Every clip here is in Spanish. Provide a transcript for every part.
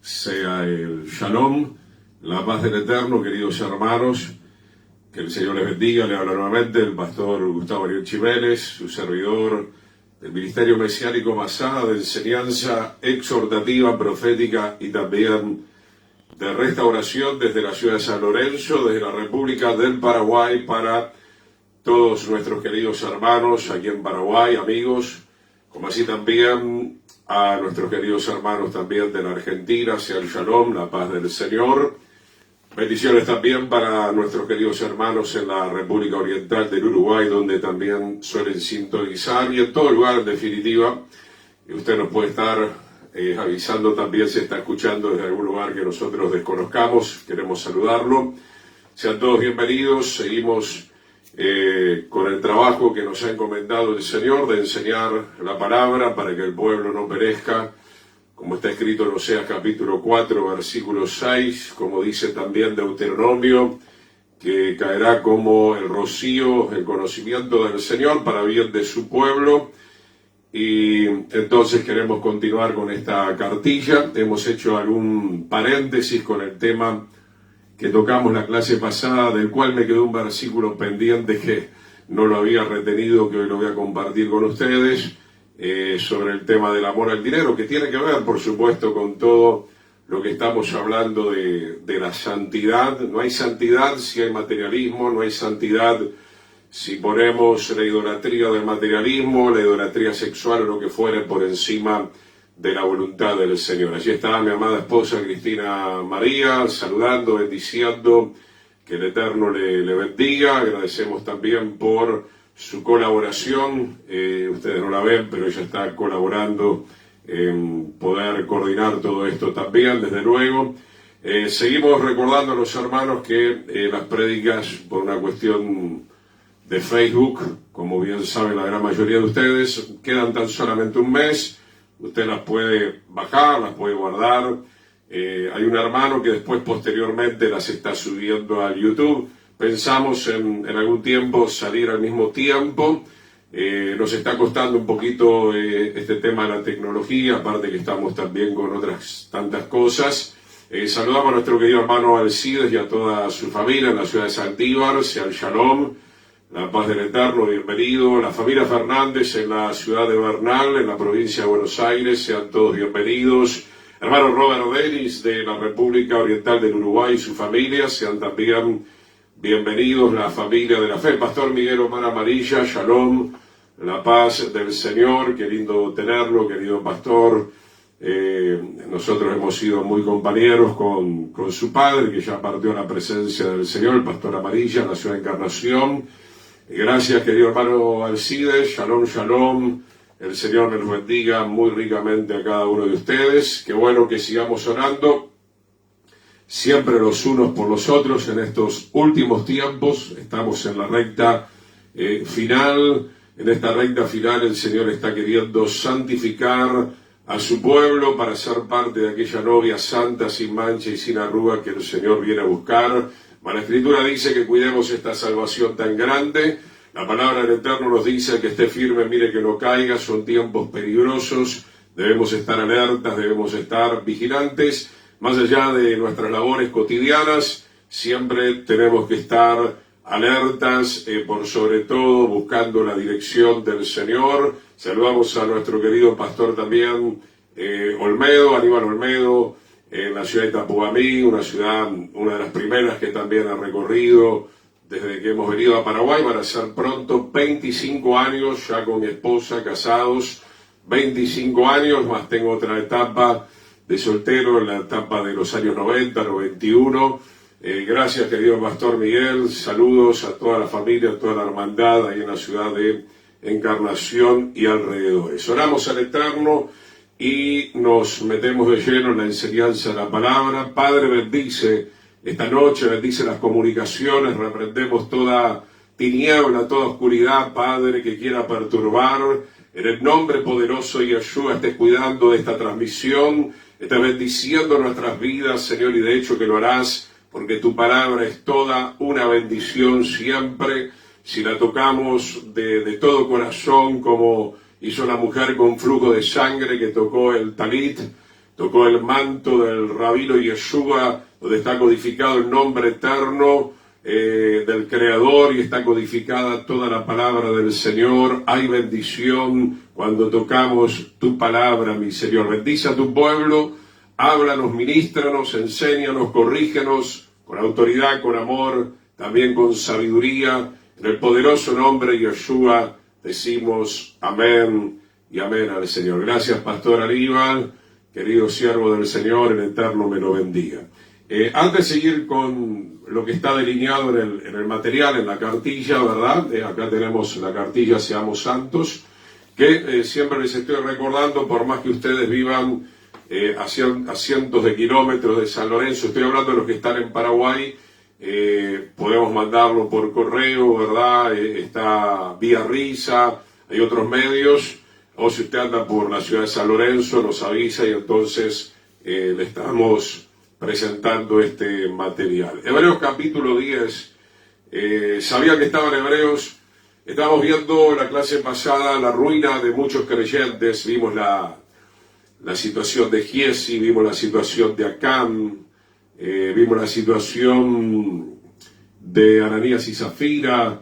sea el Shalom, la paz del Eterno, queridos hermanos. Que el Señor les bendiga. Le habla nuevamente el pastor Gustavo Ariel Chiménez, su servidor del Ministerio Mesiánico Masá, de enseñanza exhortativa, profética y también de restauración desde la ciudad de San Lorenzo, desde la República del Paraguay, para todos nuestros queridos hermanos aquí en Paraguay, amigos, como así también a nuestros queridos hermanos también de la Argentina, sea el Shalom, la paz del Señor. Bendiciones también para nuestros queridos hermanos en la República Oriental del Uruguay, donde también suelen sintonizar, y en todo lugar, en definitiva. Y usted nos puede estar avisando también si está escuchando desde algún lugar que nosotros desconozcamos. Queremos saludarlo. Sean todos bienvenidos. Seguimos con el trabajo que nos ha encomendado el Señor de enseñar la palabra para que el pueblo no perezca, como está escrito en Oseas capítulo 4, versículo 6, como dice también Deuteronomio, que caerá como el rocío, el conocimiento del Señor para bien de su pueblo. Y entonces queremos continuar con esta cartilla. Hemos hecho algún paréntesis con el tema que tocamos la clase pasada, del cual me quedó un versículo pendiente que no lo había retenido, que hoy lo voy a compartir con ustedes, sobre el tema del amor al dinero, que tiene que ver, por supuesto, con todo lo que estamos hablando de la santidad. No hay santidad si hay materialismo, no hay santidad si ponemos la idolatría del materialismo, la idolatría sexual o lo que fuere por encima de la voluntad del Señor. Allí está mi amada esposa Cristina María, saludando, bendiciendo, que el Eterno le bendiga. Agradecemos también por su colaboración. Ustedes no la ven, pero ella está colaborando en poder coordinar todo esto también, desde luego. Seguimos recordando a los hermanos que las prédicas, por una cuestión de Facebook, como bien saben la gran mayoría de ustedes, quedan tan solamente un mes. Usted las puede bajar, las puede guardar. Hay un hermano que después, posteriormente, las está subiendo a YouTube. Pensamos en algún tiempo salir al mismo tiempo. Nos está costando un poquito este tema de la tecnología, aparte que estamos también con otras tantas cosas. Saludamos a nuestro querido hermano Alcides y a toda su familia en la ciudad de Santíbar, sea el Shalom, la paz del Eterno, bienvenido. La familia Fernández en la ciudad de Bernal, en la provincia de Buenos Aires, sean todos bienvenidos. Hermano Robert Denis de la República Oriental del Uruguay y su familia, sean también bienvenidos. La familia de la fe, Pastor Miguel Omar Amarilla, Shalom, la paz del Señor, qué lindo tenerlo, querido pastor. Nosotros hemos sido muy compañeros con su padre, que ya partió a la presencia del Señor, el Pastor Amarilla, en la ciudad de Encarnación. Gracias, querido hermano Alcides, Shalom, Shalom. El Señor nos bendiga muy ricamente a cada uno de ustedes. Qué bueno que sigamos orando siempre los unos por los otros en estos últimos tiempos. Estamos en la recta final. En esta recta final el Señor está queriendo santificar a su pueblo para ser parte de aquella novia santa, sin mancha y sin arruga que el Señor viene a buscar. La Escritura dice que cuidemos esta salvación tan grande. La palabra del Eterno nos dice que esté firme, mire que no caiga. Son tiempos peligrosos, debemos estar alertas, debemos estar vigilantes. Más allá de nuestras labores cotidianas, siempre tenemos que estar alertas, por sobre todo buscando la dirección del Señor. Saludamos a nuestro querido pastor también, Olmedo, Aníbal Olmedo, en la ciudad de Tapuamí, una ciudad, una de las primeras que también ha recorrido desde que hemos venido a Paraguay. Van a ser pronto 25 años ya con mi esposa, casados, 25 años, más tengo otra etapa de soltero, en la etapa de los años 90, 91. Gracias, querido Pastor Miguel, saludos a toda la familia, a toda la hermandad ahí en la ciudad de Encarnación y alrededores. Oramos al Eterno y nos metemos de lleno en la enseñanza de la palabra. Padre, bendice esta noche, bendice las comunicaciones, reprendemos toda tiniebla, toda oscuridad, Padre, que quiera perturbar. En el nombre poderoso de Yeshua, estés cuidando de esta transmisión, estés bendiciendo nuestras vidas, Señor, y de hecho que lo harás, porque tu palabra es toda una bendición siempre. Si la tocamos de todo corazón, como hizo la mujer con flujo de sangre que tocó el talit, tocó el manto del rabino Yeshua, donde está codificado el nombre eterno del Creador y está codificada toda la palabra del Señor. Hay bendición cuando tocamos tu palabra, mi Señor. Bendice a tu pueblo, háblanos, ministranos, enséñanos, corrígenos con autoridad, con amor, también con sabiduría. En el poderoso nombre de Yeshua decimos amén y amén al Señor. Gracias, Pastor Aníbal, querido siervo del Señor, el Eterno me lo bendiga. Antes de seguir con lo que está delineado en el material, en la cartilla, ¿verdad? Acá tenemos la cartilla Seamos Santos, que siempre les estoy recordando, por más que ustedes vivan a cientos de kilómetros de San Lorenzo, estoy hablando de los que están en Paraguay, podemos mandarlo por correo, ¿verdad? Está vía Risa, hay otros medios, o si usted anda por la ciudad de San Lorenzo, nos avisa y entonces le estamos presentando este material. Hebreos capítulo 10, sabía que estaban Hebreos, estábamos viendo la clase pasada la ruina de muchos creyentes, vimos la situación de Giesi, vimos la situación de Acán, vimos la situación de Ananías y Zafira,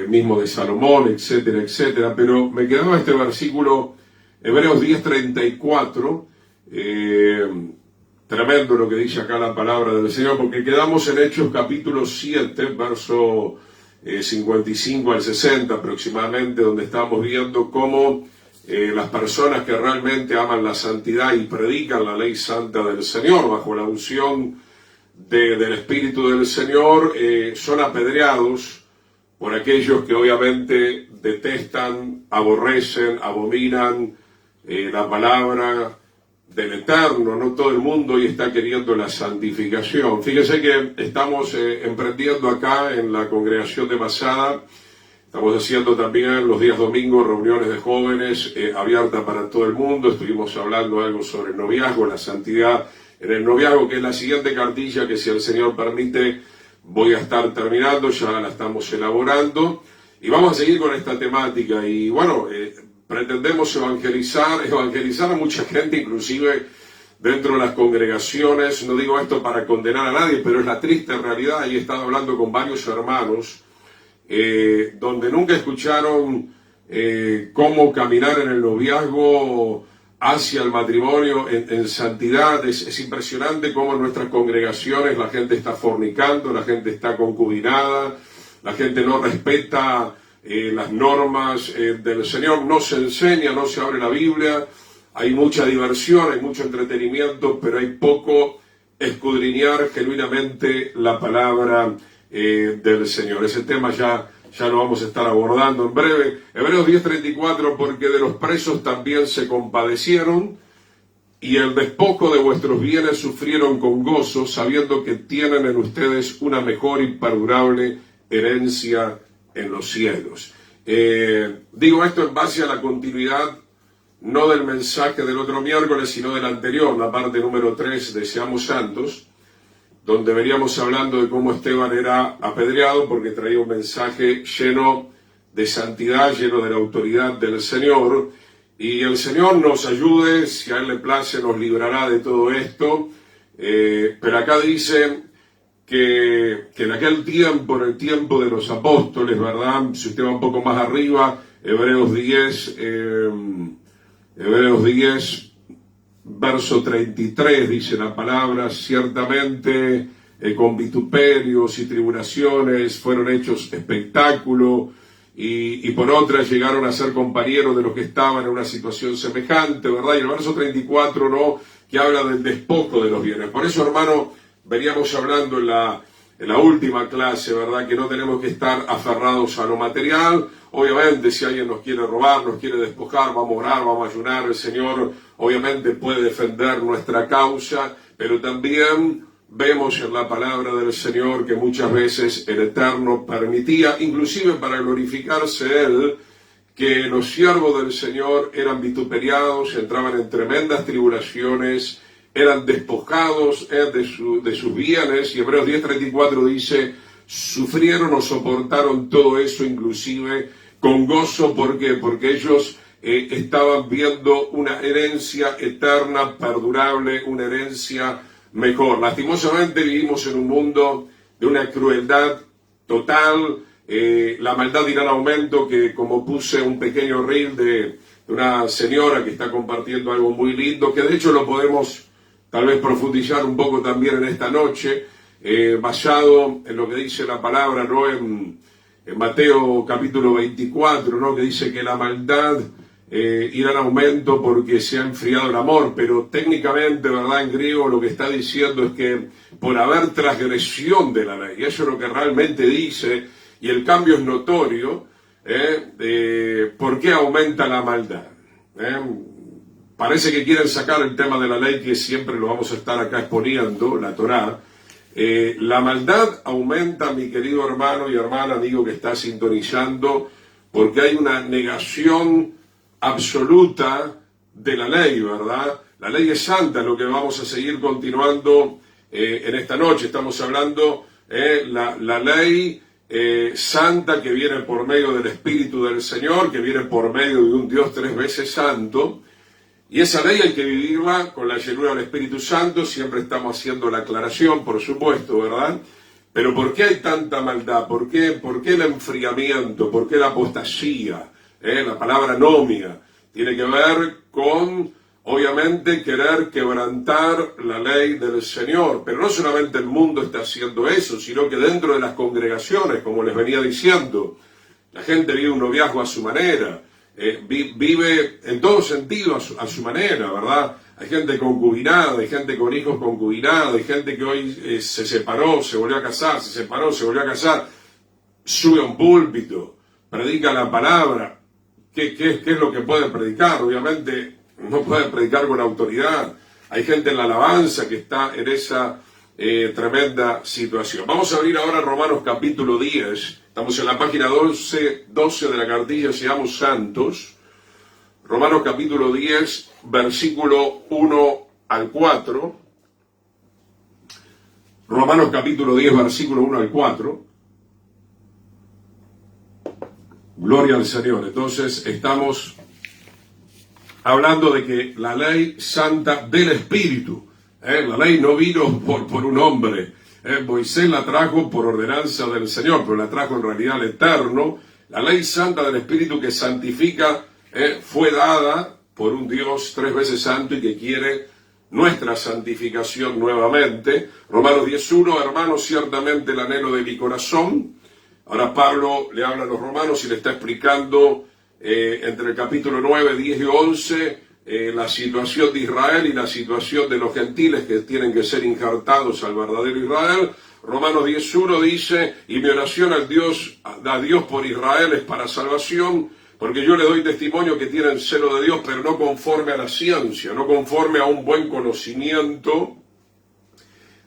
mismo de Salomón, etcétera, etcétera, pero me quedaba este versículo, Hebreos 10:34, tremendo lo que dice acá la palabra del Señor, porque quedamos en Hechos capítulo 7, verso 55 al 60 aproximadamente, donde estamos viendo cómo las personas que realmente aman la santidad y predican la ley santa del Señor, bajo la unción del Espíritu del Señor, son apedreados por aquellos que obviamente detestan, aborrecen, abominan la palabra del Eterno. No todo el mundo hoy está queriendo la santificación. Fíjese que estamos emprendiendo acá en la congregación de Masada, estamos haciendo también los días domingos reuniones de jóvenes abiertas para todo el mundo. Estuvimos hablando algo sobre el noviazgo, la santidad en el noviazgo, que es la siguiente cartilla que, si el Señor permite, voy a estar terminando, ya la estamos elaborando y vamos a seguir con esta temática. Y bueno, pretendemos evangelizar a mucha gente, inclusive dentro de las congregaciones. No digo esto para condenar a nadie, pero es la triste realidad. Y he estado hablando con varios hermanos donde nunca escucharon cómo caminar en el noviazgo hacia el matrimonio en santidad. Es impresionante cómo en nuestras congregaciones la gente está fornicando, la gente está concubinada, la gente no respeta las normas del Señor, no se enseña, no se abre la Biblia, hay mucha diversión, hay mucho entretenimiento, pero hay poco escudriñar genuinamente la palabra del Señor. Ese tema ya lo vamos a estar abordando en breve. Hebreos 10:34, porque de los presos también se compadecieron, y el despojo de vuestros bienes sufrieron con gozo, sabiendo que tienen en ustedes una mejor y perdurable herencia en los cielos. Digo esto en base a la continuidad, no del mensaje del otro miércoles, sino del anterior, la parte número 3 de Seamos Santos, donde veníamos hablando de cómo Esteban era apedreado porque traía un mensaje lleno de santidad, lleno de la autoridad del Señor, y el Señor nos ayude, si a Él le place, nos librará de todo esto. Pero acá dice que en aquel tiempo, en el tiempo de los apóstoles, ¿verdad? Si usted va un poco más arriba, Hebreos 10, verso 33, dice la palabra, ciertamente con vituperios y tribulaciones fueron hechos espectáculo, y por otras llegaron a ser compañeros de los que estaban en una situación semejante, ¿verdad? Y el verso 34, ¿no?, que habla del despojo de los bienes. Por eso, hermano, veníamos hablando en la última clase, ¿verdad?, que no tenemos que estar aferrados a lo material. Obviamente, si alguien nos quiere robar, nos quiere despojar, vamos a orar, vamos a ayunar. El Señor obviamente puede defender nuestra causa, pero también vemos en la palabra del Señor que muchas veces el Eterno permitía, inclusive para glorificarse Él, que los siervos del Señor eran vituperiados, entraban en tremendas tribulaciones, eran despojados de sus bienes. Y Hebreos 10:34 dice, sufrieron o soportaron todo eso inclusive con gozo. ¿Por qué? Porque ellos estaban viendo una herencia eterna, perdurable, una herencia mejor. Lastimosamente vivimos en un mundo de una crueldad total, la maldad irá en aumento, que como puse un pequeño reel de una señora que está compartiendo algo muy lindo, que de hecho lo podemos tal vez profundizar un poco también en esta noche, basado en lo que dice la palabra, ¿no? En Mateo capítulo 24, ¿no? Que dice que la maldad irá en aumento porque se ha enfriado el amor, pero técnicamente, ¿verdad? En griego lo que está diciendo es que por haber transgresión de la ley, eso es lo que realmente dice, y el cambio es notorio. ¿Por qué aumenta la maldad? Parece que quieren sacar el tema de la ley, que siempre lo vamos a estar acá exponiendo, la Torá. La maldad aumenta, mi querido hermano y hermana, amigo que está sintonizando, porque hay una negación absoluta de la ley, ¿verdad? La ley es santa, lo que vamos a seguir continuando en esta noche. Estamos hablando la ley santa que viene por medio del Espíritu del Señor, que viene por medio de un Dios 3 veces santo. Y esa ley hay que vivirla con la llenura del Espíritu Santo. Siempre estamos haciendo la aclaración, por supuesto, ¿verdad? Pero ¿por qué hay tanta maldad? ¿Por qué el enfriamiento? ¿Por qué la apostasía? La palabra anomia tiene que ver con, obviamente, querer quebrantar la ley del Señor. Pero no solamente el mundo está haciendo eso, sino que dentro de las congregaciones, como les venía diciendo, la gente vive un noviazgo a su manera. Vive en todo sentido a su manera, ¿verdad? Hay gente concubinada, hay gente con hijos concubinados, hay gente que hoy se separó, se volvió a casar, se separó, se volvió a casar, sube a un púlpito, predica la palabra. ¿Qué es lo que puede predicar? Obviamente no puede predicar con autoridad. Hay gente en la alabanza que está en esa tremenda situación. Vamos a abrir ahora Romanos capítulo 10. Estamos en la página 12 de la cartilla Seamos Santos. Romanos capítulo 10, versículo 1 al 4. Romanos capítulo 10, versículo 1 al 4. Gloria al Señor. Entonces estamos hablando de que la ley santa del Espíritu, la ley no vino por un hombre. Moisés la trajo por ordenanza del Señor, pero la trajo en realidad al Eterno. La ley santa del Espíritu que santifica fue dada por un Dios 3 veces santo y que quiere nuestra santificación nuevamente. Romanos 10:1, hermanos, ciertamente el anhelo de mi corazón. Ahora Pablo le habla a los romanos y le está explicando entre el capítulo 9, 10 y 11 la situación de Israel y la situación de los gentiles que tienen que ser injertados al verdadero Israel. Romanos 10:1 dice, y mi oración a Dios por Israel es para salvación, porque yo le doy testimonio que tienen celo de Dios, pero no conforme a la ciencia, no conforme a un buen conocimiento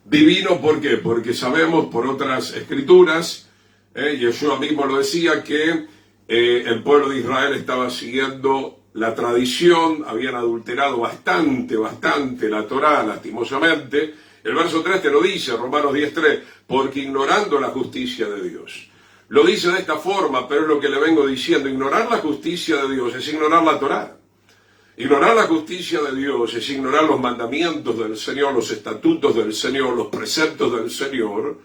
divino. ¿Por qué? Porque sabemos por otras escrituras, Yeshua mismo lo decía, que el pueblo de Israel estaba siguiendo la tradición, habían adulterado bastante la Torá, lastimosamente. El verso 3 te lo dice, Romanos 10:3, porque ignorando la justicia de Dios. Lo dice de esta forma, pero es lo que le vengo diciendo, ignorar la justicia de Dios es ignorar la Torá. Ignorar la justicia de Dios es ignorar los mandamientos del Señor, los estatutos del Señor, los preceptos del Señor,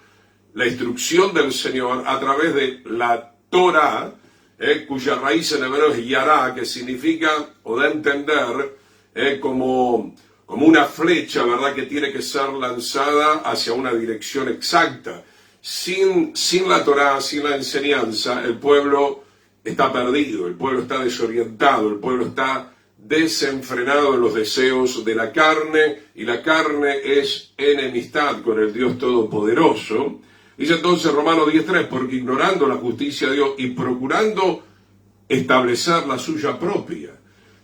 la instrucción del Señor a través de la Torá, cuya raíz en hebreo es yará, que significa, o da a entender, como una flecha, ¿verdad?, que tiene que ser lanzada hacia una dirección exacta. Sin la Torá, sin la enseñanza, el pueblo está perdido, el pueblo está desorientado, el pueblo está desenfrenado en los deseos de la carne, y la carne es enemistad con el Dios Todopoderoso. Dice entonces Romanos 10:3, porque ignorando la justicia de Dios y procurando establecer la suya propia.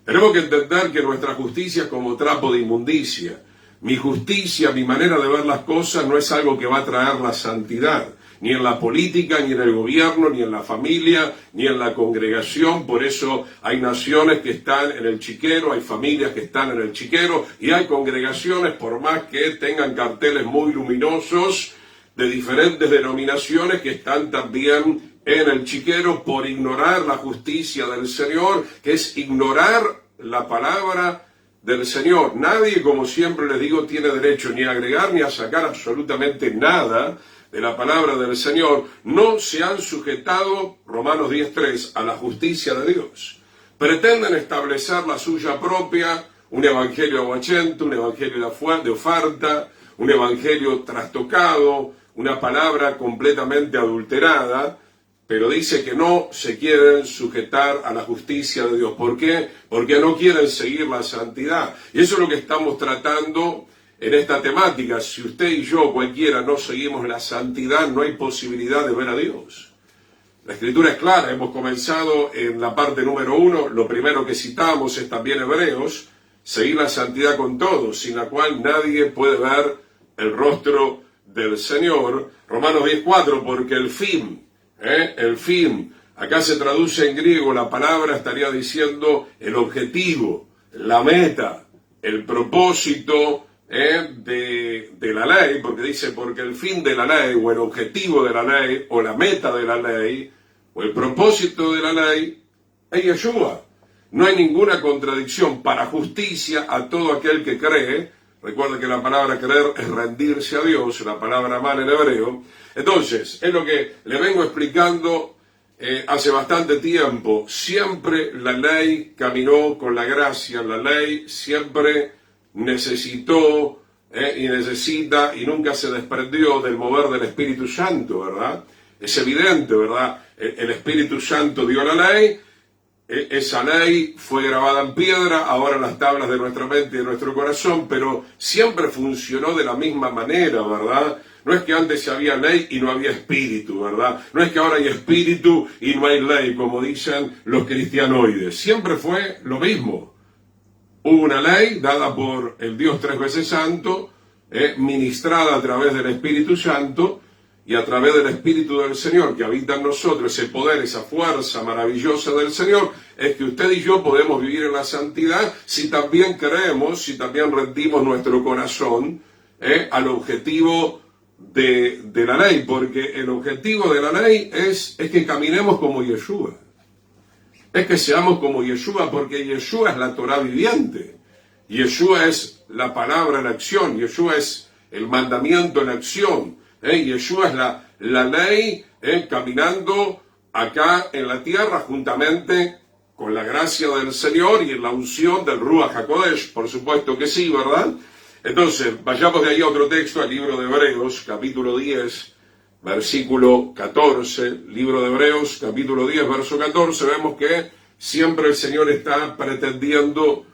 Tenemos que entender que nuestra justicia es como trapo de inmundicia. Mi justicia, mi manera de ver las cosas no es algo que va a traer la santidad, ni en la política, ni en el gobierno, ni en la familia, ni en la congregación. Por eso hay naciones que están en el chiquero, hay familias que están en el chiquero, y hay congregaciones, por más que tengan carteles muy luminosos, de diferentes denominaciones, que están también en el chiquero por ignorar la justicia del Señor, que es ignorar la palabra del Señor. Nadie, como siempre les digo, tiene derecho ni a agregar ni a sacar absolutamente nada de la palabra del Señor. No se han sujetado, Romanos 10:3, a la justicia de Dios. Pretenden establecer la suya propia, un evangelio aguachento, un evangelio de oferta, un evangelio trastocado, una palabra completamente adulterada, pero dice que no se quieren sujetar a la justicia de Dios. ¿Por qué? Porque no quieren seguir la santidad. Y eso es lo que estamos tratando en esta temática. Si usted y yo, cualquiera, no seguimos la santidad, no hay posibilidad de ver a Dios. La Escritura es clara, hemos comenzado en la parte número 1, lo primero que citamos es también Hebreos, seguir la santidad con todos, sin la cual nadie puede ver el rostro del Señor. Romanos 10:4, porque el fin, acá se traduce en griego, la palabra estaría diciendo el objetivo, la meta, el propósito de la ley, porque dice, porque el fin de la ley, o el objetivo de la ley, o la meta de la ley, o el propósito de la ley, es Yeshua. No hay ninguna contradicción para justicia a todo aquel que cree. Recuerda que la palabra creer es rendirse a Dios, la palabra amar en hebreo. Entonces, es lo que le vengo explicando hace bastante tiempo. Siempre la ley caminó con la gracia, la ley siempre necesitó y necesita y nunca se desprendió del mover del Espíritu Santo, ¿verdad? Es evidente, ¿verdad? El Espíritu Santo dio la ley. Esa ley fue grabada en piedra, ahora en las tablas de nuestra mente y de nuestro corazón, pero siempre funcionó de la misma manera, ¿verdad? No es que antes había ley y no había espíritu, ¿verdad? No es que ahora hay espíritu y no hay ley, como dicen los cristianoides. Siempre fue lo mismo. Hubo una ley dada por el Dios tres veces santo, ministrada a través del Espíritu Santo, y a través del Espíritu del Señor que habita en nosotros, ese poder, esa fuerza maravillosa del Señor, es que usted y yo podemos vivir en la santidad si también creemos, si también rendimos nuestro corazón al objetivo de la ley, porque el objetivo de la ley es que caminemos como Yeshua, es que seamos como Yeshua, porque Yeshua es la Torah viviente, Yeshua es la palabra en acción, Yeshua es el mandamiento en acción. Yeshua es la ley caminando acá en la tierra juntamente con la gracia del Señor y en la unción del Ruach HaKodesh, por supuesto que sí, ¿verdad? Entonces, vayamos de ahí a otro texto, al libro de Hebreos, capítulo 10, versículo 14, libro de Hebreos, capítulo 10, verso 14, vemos que siempre el Señor está pretendiendo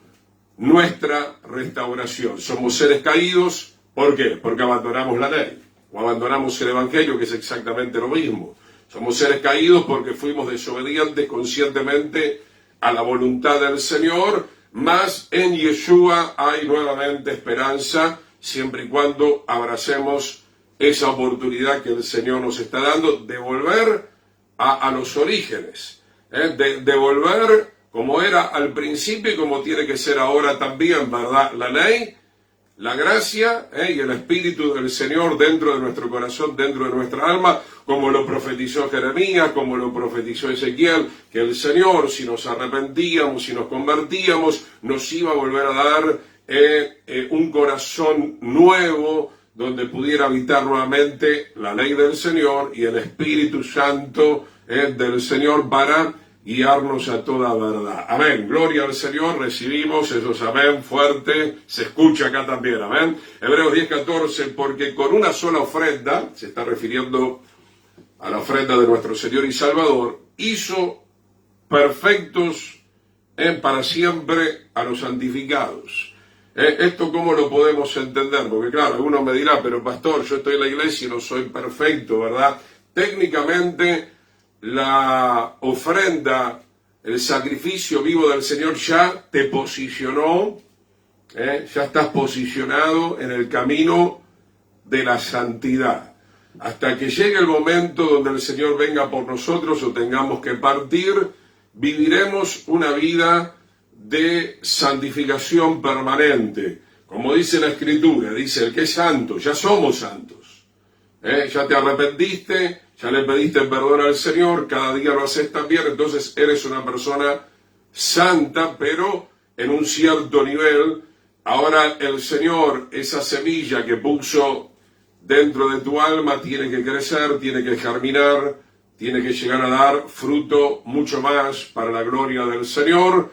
nuestra restauración. Somos seres caídos, ¿por qué? Porque abandonamos la ley. O abandonamos el Evangelio, que es exactamente lo mismo. Somos seres caídos porque fuimos desobedientes conscientemente a la voluntad del Señor, mas en Yeshua hay nuevamente esperanza, siempre y cuando abracemos esa oportunidad que el Señor nos está dando de volver a los orígenes, de volver como era al principio y como tiene que ser ahora también, ¿verdad? La ley, la gracia y el Espíritu del Señor dentro de nuestro corazón, dentro de nuestra alma, como lo profetizó Jeremías, como lo profetizó Ezequiel, que el Señor, si nos arrepentíamos, si nos convertíamos, nos iba a volver a dar un corazón nuevo, donde pudiera habitar nuevamente la ley del Señor y el Espíritu Santo del Señor para guiarnos a toda verdad. Amén. Gloria al Señor. Recibimos esos amén fuerte. Se escucha acá también. Amén. Hebreos 10:14. Porque con una sola ofrenda, se está refiriendo a la ofrenda de nuestro Señor y Salvador, hizo perfectos para siempre a los santificados. ¿Esto cómo lo podemos entender? Porque claro, alguno me dirá, pero pastor, yo estoy en la iglesia y no soy perfecto, ¿verdad? Técnicamente, la ofrenda, el sacrificio vivo del Señor ya te posicionó, ya estás posicionado en el camino de la santidad. Hasta que llegue el momento donde el Señor venga por nosotros o tengamos que partir, viviremos una vida de santificación permanente. Como dice la Escritura, dice el que es santo, ya somos santos. Ya te arrepentiste, ya le pediste perdón al Señor, cada día lo haces también, entonces eres una persona santa, pero en un cierto nivel. Ahora el Señor, esa semilla que puso dentro de tu alma, tiene que crecer, tiene que germinar, tiene que llegar a dar fruto mucho más para la gloria del Señor.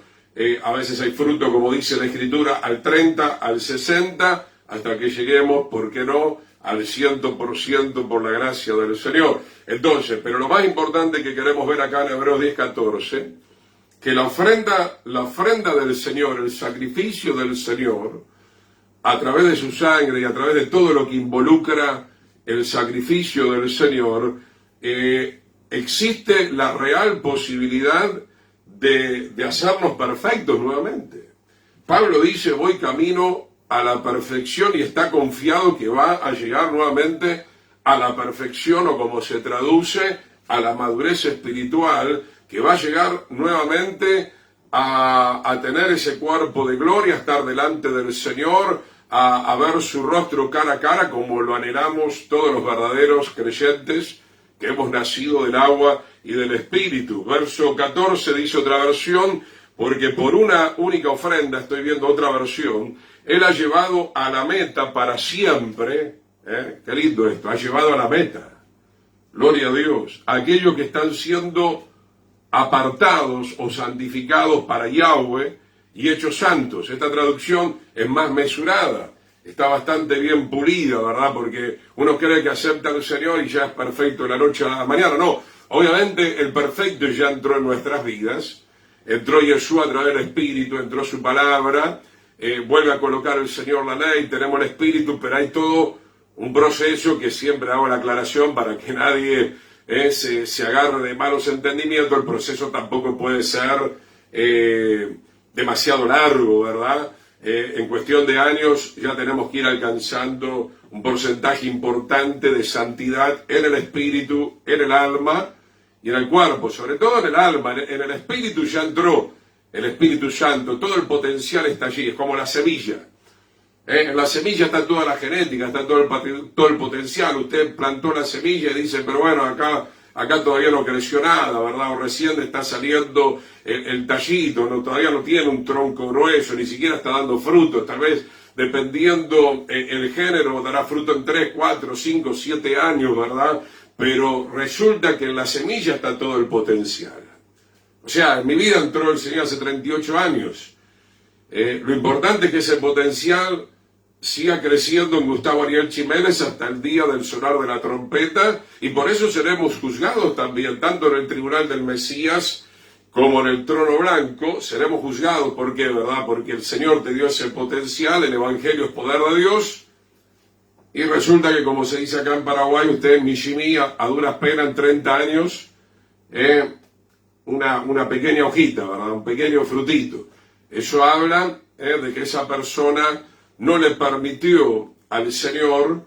A veces hay fruto, como dice la Escritura, al 30, al 60, hasta que lleguemos, ¿por qué no?, al 100% por la gracia del Señor. Entonces, pero lo más importante que queremos ver acá en Hebreos 10:14, que la ofrenda del Señor, el sacrificio del Señor, a través de su sangre y a través de todo lo que involucra el sacrificio del Señor, existe la real posibilidad de hacernos perfectos nuevamente. Pablo dice, voy camino a la perfección, y está confiado que va a llegar nuevamente a la perfección, o como se traduce, a la madurez espiritual, que va a llegar nuevamente a tener ese cuerpo de gloria, a estar delante del Señor, a ver su rostro cara a cara, como lo anhelamos todos los verdaderos creyentes que hemos nacido del agua y del Espíritu. Verso 14 dice otra versión, porque por una única ofrenda, estoy viendo otra versión, Él ha llevado a la meta para siempre, qué lindo esto, ha llevado a la meta, gloria a Dios, a aquellos que están siendo apartados o santificados para Yahweh y hechos santos. Esta traducción es más mesurada, está bastante bien pulida, ¿verdad? Porque uno cree que acepta al Señor y ya es perfecto de la noche a la mañana. No, obviamente el perfecto ya entró en nuestras vidas, entró Yeshua a través del Espíritu, entró su palabra, vuelve a colocar el Señor la ley, tenemos el Espíritu, pero hay todo un proceso que siempre hago la aclaración para que nadie se agarre de malos entendimientos. El proceso tampoco puede ser demasiado largo, ¿verdad? En cuestión de años ya tenemos que ir alcanzando un porcentaje importante de santidad en el espíritu, en el alma y en el cuerpo, sobre todo en el alma. En el espíritu ya entró el Espíritu Santo, todo el potencial está allí, es como la semilla. En la semilla está toda la genética, está todo el potencial. Usted plantó la semilla y dice, pero bueno, acá todavía no creció nada, ¿verdad? O recién está saliendo el tallito, ¿no? Todavía no tiene un tronco grueso, ni siquiera está dando frutos. Tal vez, dependiendo el género, dará fruto en 3, 4, 5, 7 años, ¿verdad? Pero resulta que en la semilla está todo el potencial. O sea, en mi vida entró el Señor hace 38 años. Lo importante es que ese potencial siga creciendo en Gustavo Ariel Jiménez hasta el día del sonar de la trompeta, y por eso seremos juzgados también, tanto en el tribunal del Mesías como en el trono blanco. Seremos juzgados, ¿por qué, verdad? Porque el Señor te dio ese potencial, el Evangelio es poder de Dios, y resulta que, como se dice acá en Paraguay, usted en Mishimi, a duras penas en 30 años, una pequeña hojita, ¿verdad? Un pequeño frutito. Eso habla de que esa persona no le permitió al Señor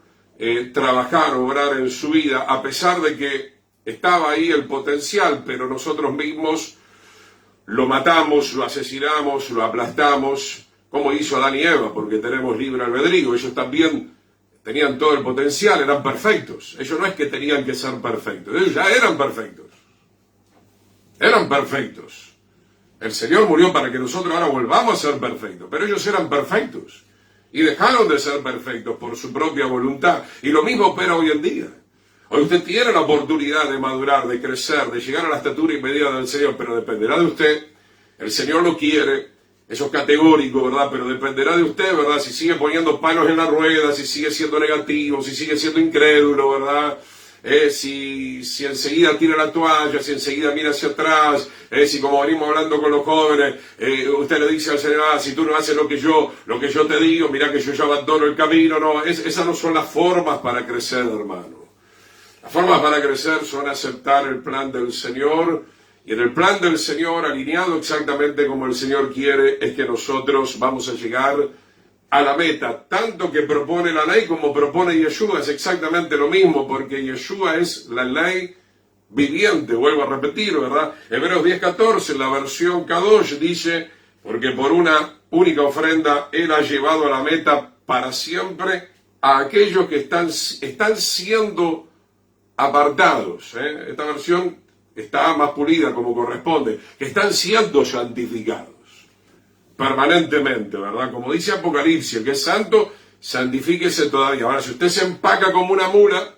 trabajar, obrar en su vida, a pesar de que estaba ahí el potencial, pero nosotros mismos lo matamos, lo asesinamos, lo aplastamos, como hizo Adán y Eva, porque tenemos libre albedrío. Ellos también tenían todo el potencial, eran perfectos. Ellos no es que tenían que ser perfectos, ellos ya eran perfectos. Eran perfectos. El Señor murió para que nosotros ahora volvamos a ser perfectos, pero ellos eran perfectos y dejaron de ser perfectos por su propia voluntad. Y lo mismo opera hoy en día. Hoy usted tiene la oportunidad de madurar, de crecer, de llegar a la estatura y medida del Señor, pero dependerá de usted. El Señor lo quiere, eso es categórico, ¿verdad? Pero dependerá de usted, ¿verdad? Si sigue poniendo palos en la rueda, si sigue siendo negativo, si sigue siendo incrédulo, ¿verdad? Si enseguida tira la toalla, si enseguida mira hacia atrás, si, como venimos hablando con los jóvenes, usted le dice al Señor, si tú no haces lo que yo te digo, mira que yo ya abandono el camino. No, esas no son las formas para crecer, hermano. Las formas para crecer son aceptar el plan del Señor, y en el plan del Señor, alineado exactamente como el Señor quiere, es que nosotros vamos a llegar a la meta. Tanto que propone la ley como propone Yeshua es exactamente lo mismo, porque Yeshua es la ley viviente. Vuelvo a repetir, ¿verdad? Hebreos 10:14, la versión Kadosh, dice, porque por una única ofrenda Él ha llevado a la meta para siempre a aquellos que están siendo apartados. Esta versión está más pulida como corresponde, que están siendo santificados permanentemente, ¿verdad? Como dice Apocalipsis, el que es santo, santifíquese todavía. Ahora, si usted se empaca como una mula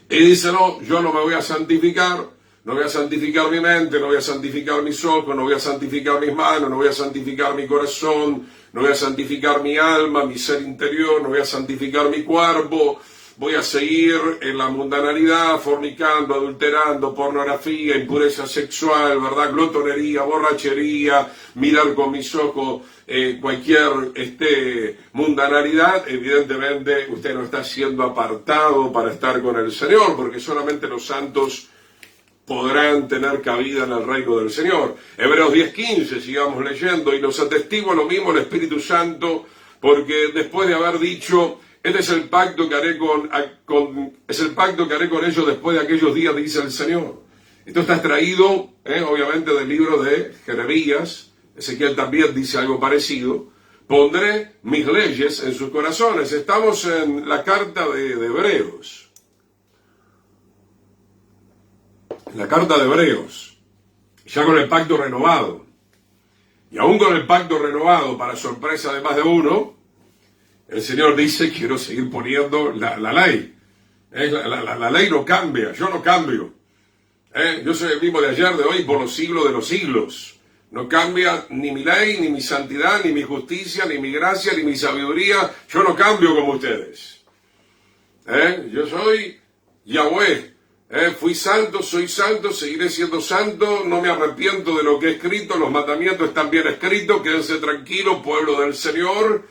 y dice, no, yo no me voy a santificar, no voy a santificar mi mente, no voy a santificar mis ojos, no voy a santificar mis manos, no voy a santificar mi corazón, no voy a santificar mi alma, mi ser interior, no voy a santificar mi cuerpo, voy a seguir en la mundanalidad, fornicando, adulterando, pornografía, impureza sexual, ¿verdad? Glotonería, borrachería, mirar con mis ojos cualquier mundanalidad. Evidentemente usted no está siendo apartado para estar con el Señor, porque solamente los santos podrán tener cabida en el reino del Señor. Hebreos 10:15, sigamos leyendo, y nos atestigua lo mismo el Espíritu Santo, porque después de haber dicho, este es el pacto que haré con ellos después de aquellos días, dice el Señor. Esto está extraído, obviamente, del libro de Jeremías. Ezequiel también dice algo parecido. Pondré mis leyes en sus corazones. Estamos en la carta de Hebreos. La carta de Hebreos, ya con el pacto renovado. Y aún con el pacto renovado, para sorpresa de más de uno, el Señor dice, quiero seguir poniendo la ley. La ley no cambia, yo no cambio. Yo soy el mismo de ayer, de hoy, por los siglos de los siglos. No cambia ni mi ley, ni mi santidad, ni mi justicia, ni mi gracia, ni mi sabiduría. Yo no cambio como ustedes. Yo soy Yahweh. Fui santo, soy santo, seguiré siendo santo, no me arrepiento de lo que he escrito, los mandamientos están bien escritos, quédense tranquilos, pueblo del Señor,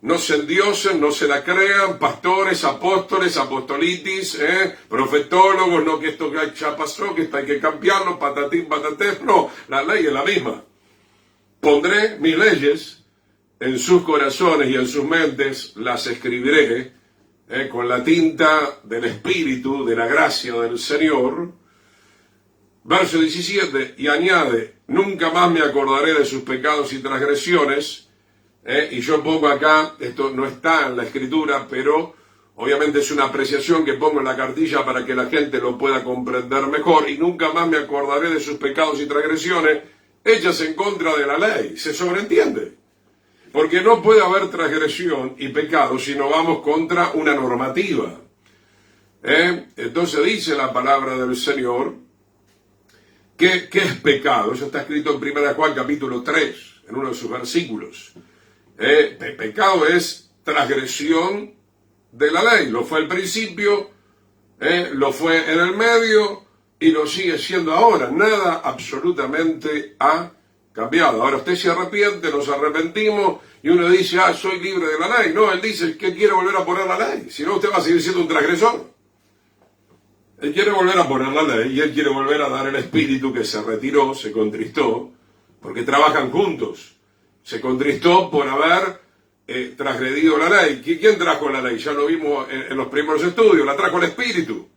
no se endiosen, no se la crean, pastores, apóstoles, apostolitis, profetólogos, no que esto ya pasó, que esto hay que cambiarlo, patatín, patatés, no, la ley es la misma. Pondré mis leyes en sus corazones y en sus mentes, las escribiré, con la tinta del Espíritu, de la gracia del Señor. Verso 17, y añade, nunca más me acordaré de sus pecados y transgresiones. Y yo pongo acá, esto no está en la Escritura, pero obviamente es una apreciación que pongo en la cartilla para que la gente lo pueda comprender mejor. Y nunca más me acordaré de sus pecados y transgresiones hechas en contra de la ley. ¿Se sobreentiende? Porque no puede haber transgresión y pecado si no vamos contra una normativa. Entonces dice la palabra del Señor, ¿qué es pecado? Eso está escrito en 1 Juan capítulo 3, en uno de sus versículos. Pecado es transgresión de la ley. Lo fue al principio, lo fue en el medio y lo sigue siendo ahora. Nada absolutamente ha cambiado. Ahora usted se arrepiente, nos arrepentimos y uno dice, soy libre de la ley. No, él dice que quiere volver a poner la ley. Si no, usted va a seguir siendo un transgresor. Él quiere volver a poner la ley y él quiere volver a dar el Espíritu que se retiró, se contristó, porque trabajan juntos. Se contristó por haber transgredido la ley. ¿Quién trajo la ley? Ya lo vimos en los primeros estudios. La trajo el Espíritu.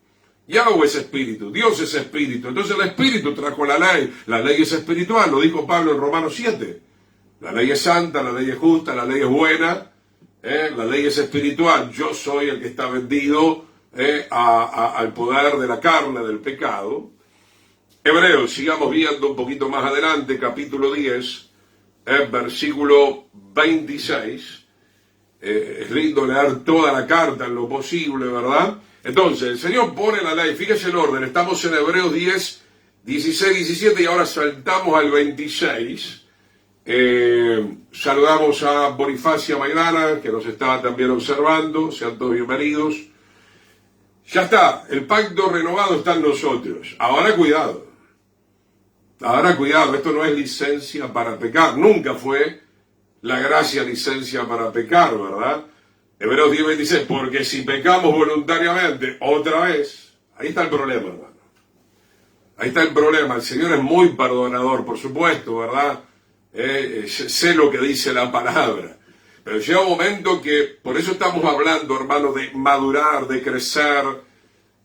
Yahweh es espíritu, Dios es espíritu. Entonces el Espíritu trajo la ley. La ley es espiritual, lo dijo Pablo en Romanos 7. La ley es santa, la ley es justa, la ley es buena, la ley es espiritual. Yo soy el que está vendido al poder de la carne, del pecado. Hebreos, sigamos viendo un poquito más adelante, capítulo 10, versículo 26. Es lindo leer toda la carta en lo posible, ¿verdad? Entonces, el Señor pone la ley, fíjese el orden, estamos en Hebreos 10, 16, 17 y ahora saltamos al 26. Saludamos a Bonifacia Maidana, que nos está también observando, sean todos bienvenidos. Ya está, el pacto renovado está en nosotros. Ahora cuidado, esto no es licencia para pecar, nunca fue la gracia licencia para pecar, ¿verdad? Hebreos 10, 26, porque si pecamos voluntariamente, otra vez, ahí está el problema, hermano. Ahí está el problema. El Señor es muy perdonador, por supuesto, ¿verdad? Sé lo que dice la palabra. Pero llega un momento que, por eso estamos hablando, hermano, de madurar, de crecer,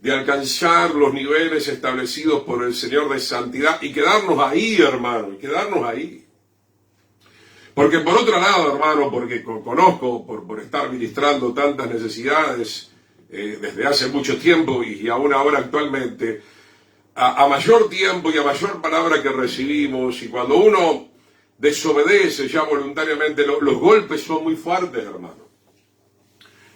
de alcanzar los niveles establecidos por el Señor de santidad y quedarnos ahí, hermano, y quedarnos ahí. Porque por otro lado, hermano, porque conozco, por estar ministrando tantas necesidades desde hace mucho tiempo y aún ahora actualmente, a mayor tiempo y a mayor palabra que recibimos, y cuando uno desobedece ya voluntariamente, los golpes son muy fuertes, hermano.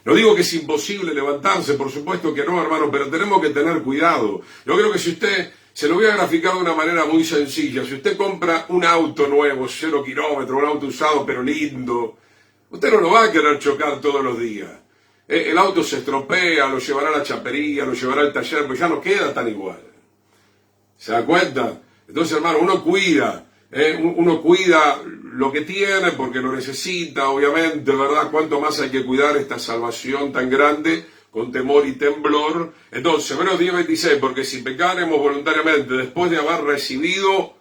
No digo que es imposible levantarse, por supuesto que no, hermano, pero tenemos que tener cuidado. Yo creo que si usted, se lo voy a graficar de una manera muy sencilla, si usted compra un auto nuevo, 0 kilómetros, un auto usado pero lindo, usted no lo va a querer chocar todos los días. El auto se estropea, lo llevará a la chapería, lo llevará al taller, pero ya no queda tan igual. ¿Se da cuenta? Entonces, hermano, uno cuida lo que tiene porque lo necesita, obviamente, ¿verdad? Cuánto más hay que cuidar esta salvación tan grande, con temor y temblor. Entonces, Hebreos 10:26, porque si pecaremos voluntariamente después de haber recibido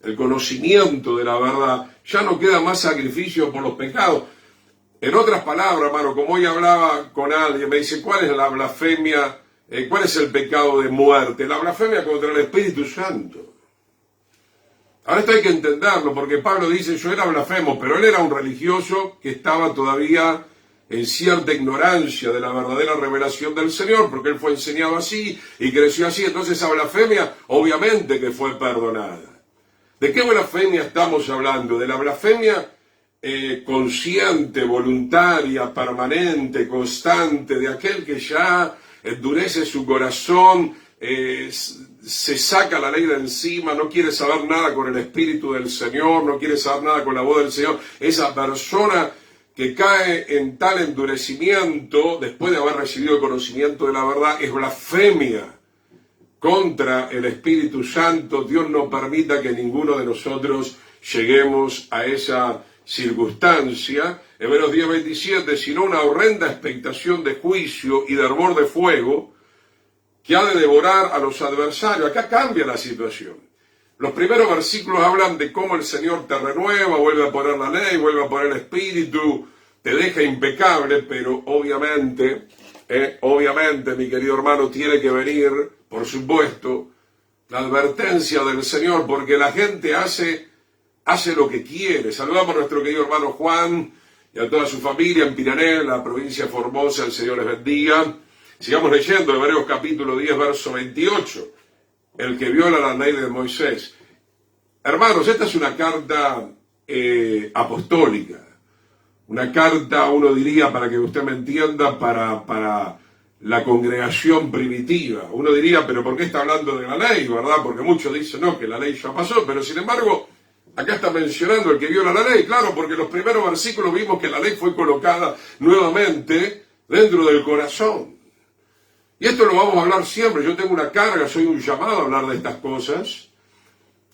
el conocimiento de la verdad, ya no queda más sacrificio por los pecados. En otras palabras, hermano, como hoy hablaba con alguien, me dice, ¿cuál es la blasfemia? ¿Cuál es el pecado de muerte? La blasfemia contra el Espíritu Santo. Ahora esto hay que entenderlo, porque Pablo dice, yo era blasfemo, pero él era un religioso que estaba todavía en cierta ignorancia de la verdadera revelación del Señor, porque él fue enseñado así y creció así. Entonces esa blasfemia, obviamente que fue perdonada. ¿De qué blasfemia estamos hablando? De la blasfemia consciente, voluntaria, permanente, constante, de aquel que ya endurece su corazón, se saca la ley de encima, no quiere saber nada con el Espíritu del Señor, no quiere saber nada con la voz del Señor. Esa persona que cae en tal endurecimiento, después de haber recibido el conocimiento de la verdad, es blasfemia contra el Espíritu Santo. Dios no permita que ninguno de nosotros lleguemos a esa circunstancia. Hebreos 10:27, sino una horrenda expectación de juicio y de hervor de fuego que ha de devorar a los adversarios. Acá cambia la situación. Los primeros versículos hablan de cómo el Señor te renueva, vuelve a poner la ley, vuelve a poner el Espíritu, te deja impecable, pero obviamente, mi querido hermano, tiene que venir, por supuesto, la advertencia del Señor, porque la gente hace lo que quiere. Saludamos a nuestro querido hermano Juan y a toda su familia en Pirané, la provincia de Formosa. El Señor les bendiga. Sigamos leyendo Hebreos capítulo 10, verso 28. El que viola la ley de Moisés. Hermanos, esta es una carta apostólica. Una carta, uno diría, para que usted me entienda, para la congregación primitiva. Uno diría, pero ¿por qué está hablando de la ley, verdad? Porque muchos dicen, no, que la ley ya pasó, pero sin embargo, acá está mencionando el que viola la ley. Claro, porque en los primeros versículos vimos que la ley fue colocada nuevamente dentro del corazón. Y esto lo vamos a hablar siempre. Yo tengo una carga, soy un llamado a hablar de estas cosas.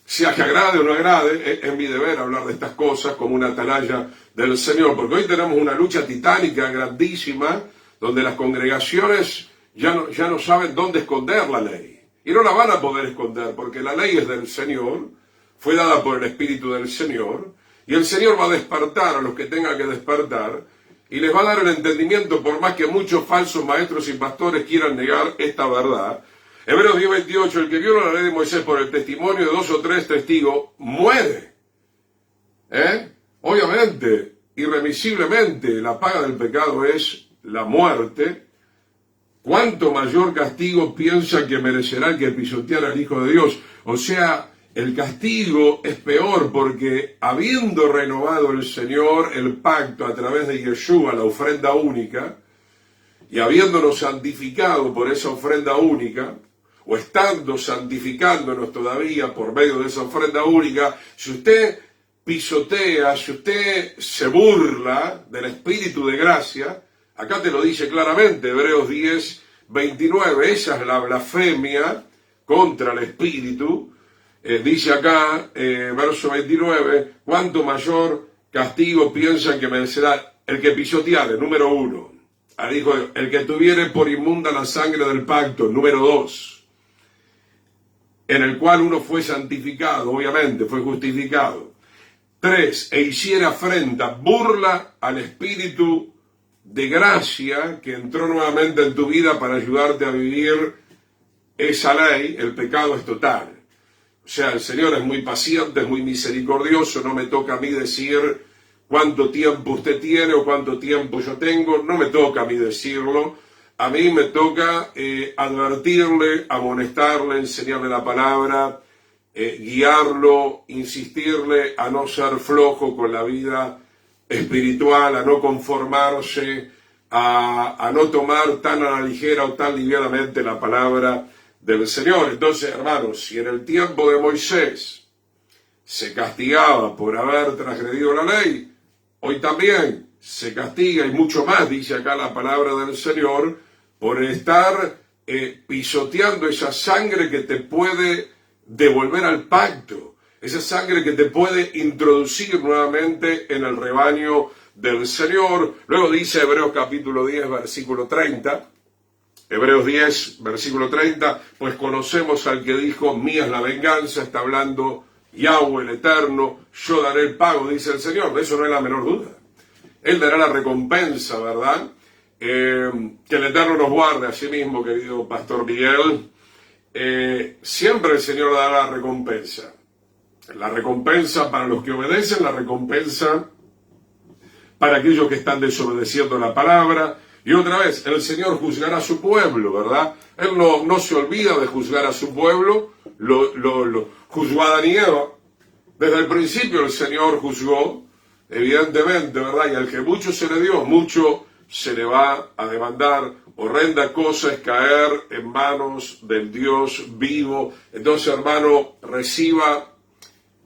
Sea que agrade o no agrade, es mi deber hablar de estas cosas como una atalaya del Señor. Porque hoy tenemos una lucha titánica, grandísima, donde las congregaciones ya no saben dónde esconder la ley. Y no la van a poder esconder, porque la ley es del Señor, fue dada por el Espíritu del Señor, y el Señor va a despertar a los que tenga que despertar, y les va a dar el entendimiento, por más que muchos falsos maestros y pastores quieran negar esta verdad. Hebreos 10:28, el que viola la ley de Moisés por el testimonio de 2 o 3 testigos, muere. Obviamente, irremisiblemente, la paga del pecado es la muerte. ¿Cuánto mayor castigo piensa que merecerá el que pisoteara al Hijo de Dios? O sea, el castigo es peor porque habiendo renovado el Señor el pacto a través de Yeshua, la ofrenda única, y habiéndonos santificado por esa ofrenda única, o estando santificándonos todavía por medio de esa ofrenda única, si usted pisotea, si usted se burla del Espíritu de gracia, acá te lo dice claramente, Hebreos 10:29, esa es la blasfemia contra el Espíritu. Dice acá, verso 29, cuánto mayor castigo piensan que merecerá el que pisoteare, número 1. Dijo, el que tuviere por inmunda la sangre del pacto, número 2. En el cual uno fue santificado, obviamente, fue justificado. 3, e hiciera afrenta, burla al Espíritu de gracia que entró nuevamente en tu vida para ayudarte a vivir esa ley. El pecado es total. O sea, el Señor es muy paciente, es muy misericordioso, no me toca a mí decir cuánto tiempo usted tiene o cuánto tiempo yo tengo. No me toca a mí decirlo. A mí me toca advertirle, amonestarle, enseñarle la palabra, guiarlo, insistirle a no ser flojo con la vida espiritual, a no conformarse, a no tomar tan a la ligera o tan livianamente la palabra del Señor. Entonces, hermanos, si en el tiempo de Moisés se castigaba por haber transgredido la ley, hoy también se castiga, y mucho más, dice acá la palabra del Señor, por estar pisoteando esa sangre que te puede devolver al pacto, esa sangre que te puede introducir nuevamente en el rebaño del Señor. Luego dice Hebreos capítulo 10, versículo 30, Hebreos 10, versículo 30, pues conocemos al que dijo, mía es la venganza, está hablando Yahweh el Eterno, yo daré el pago, dice el Señor. De eso no hay la menor duda. Él dará la recompensa, ¿verdad? Que el Eterno nos guarde a sí mismo, querido Pastor Miguel. Siempre el Señor dará la recompensa. La recompensa para los que obedecen, la recompensa para aquellos que están desobedeciendo la palabra. Y otra vez, el Señor juzgará a su pueblo, ¿verdad? Él no se olvida de juzgar a su pueblo. Lo juzgó a Adán y Eva. Desde el principio el Señor juzgó, evidentemente, ¿verdad? Y al que mucho se le dio, mucho se le va a demandar. Horrenda cosa es caer en manos del Dios vivo. Entonces, hermano, reciba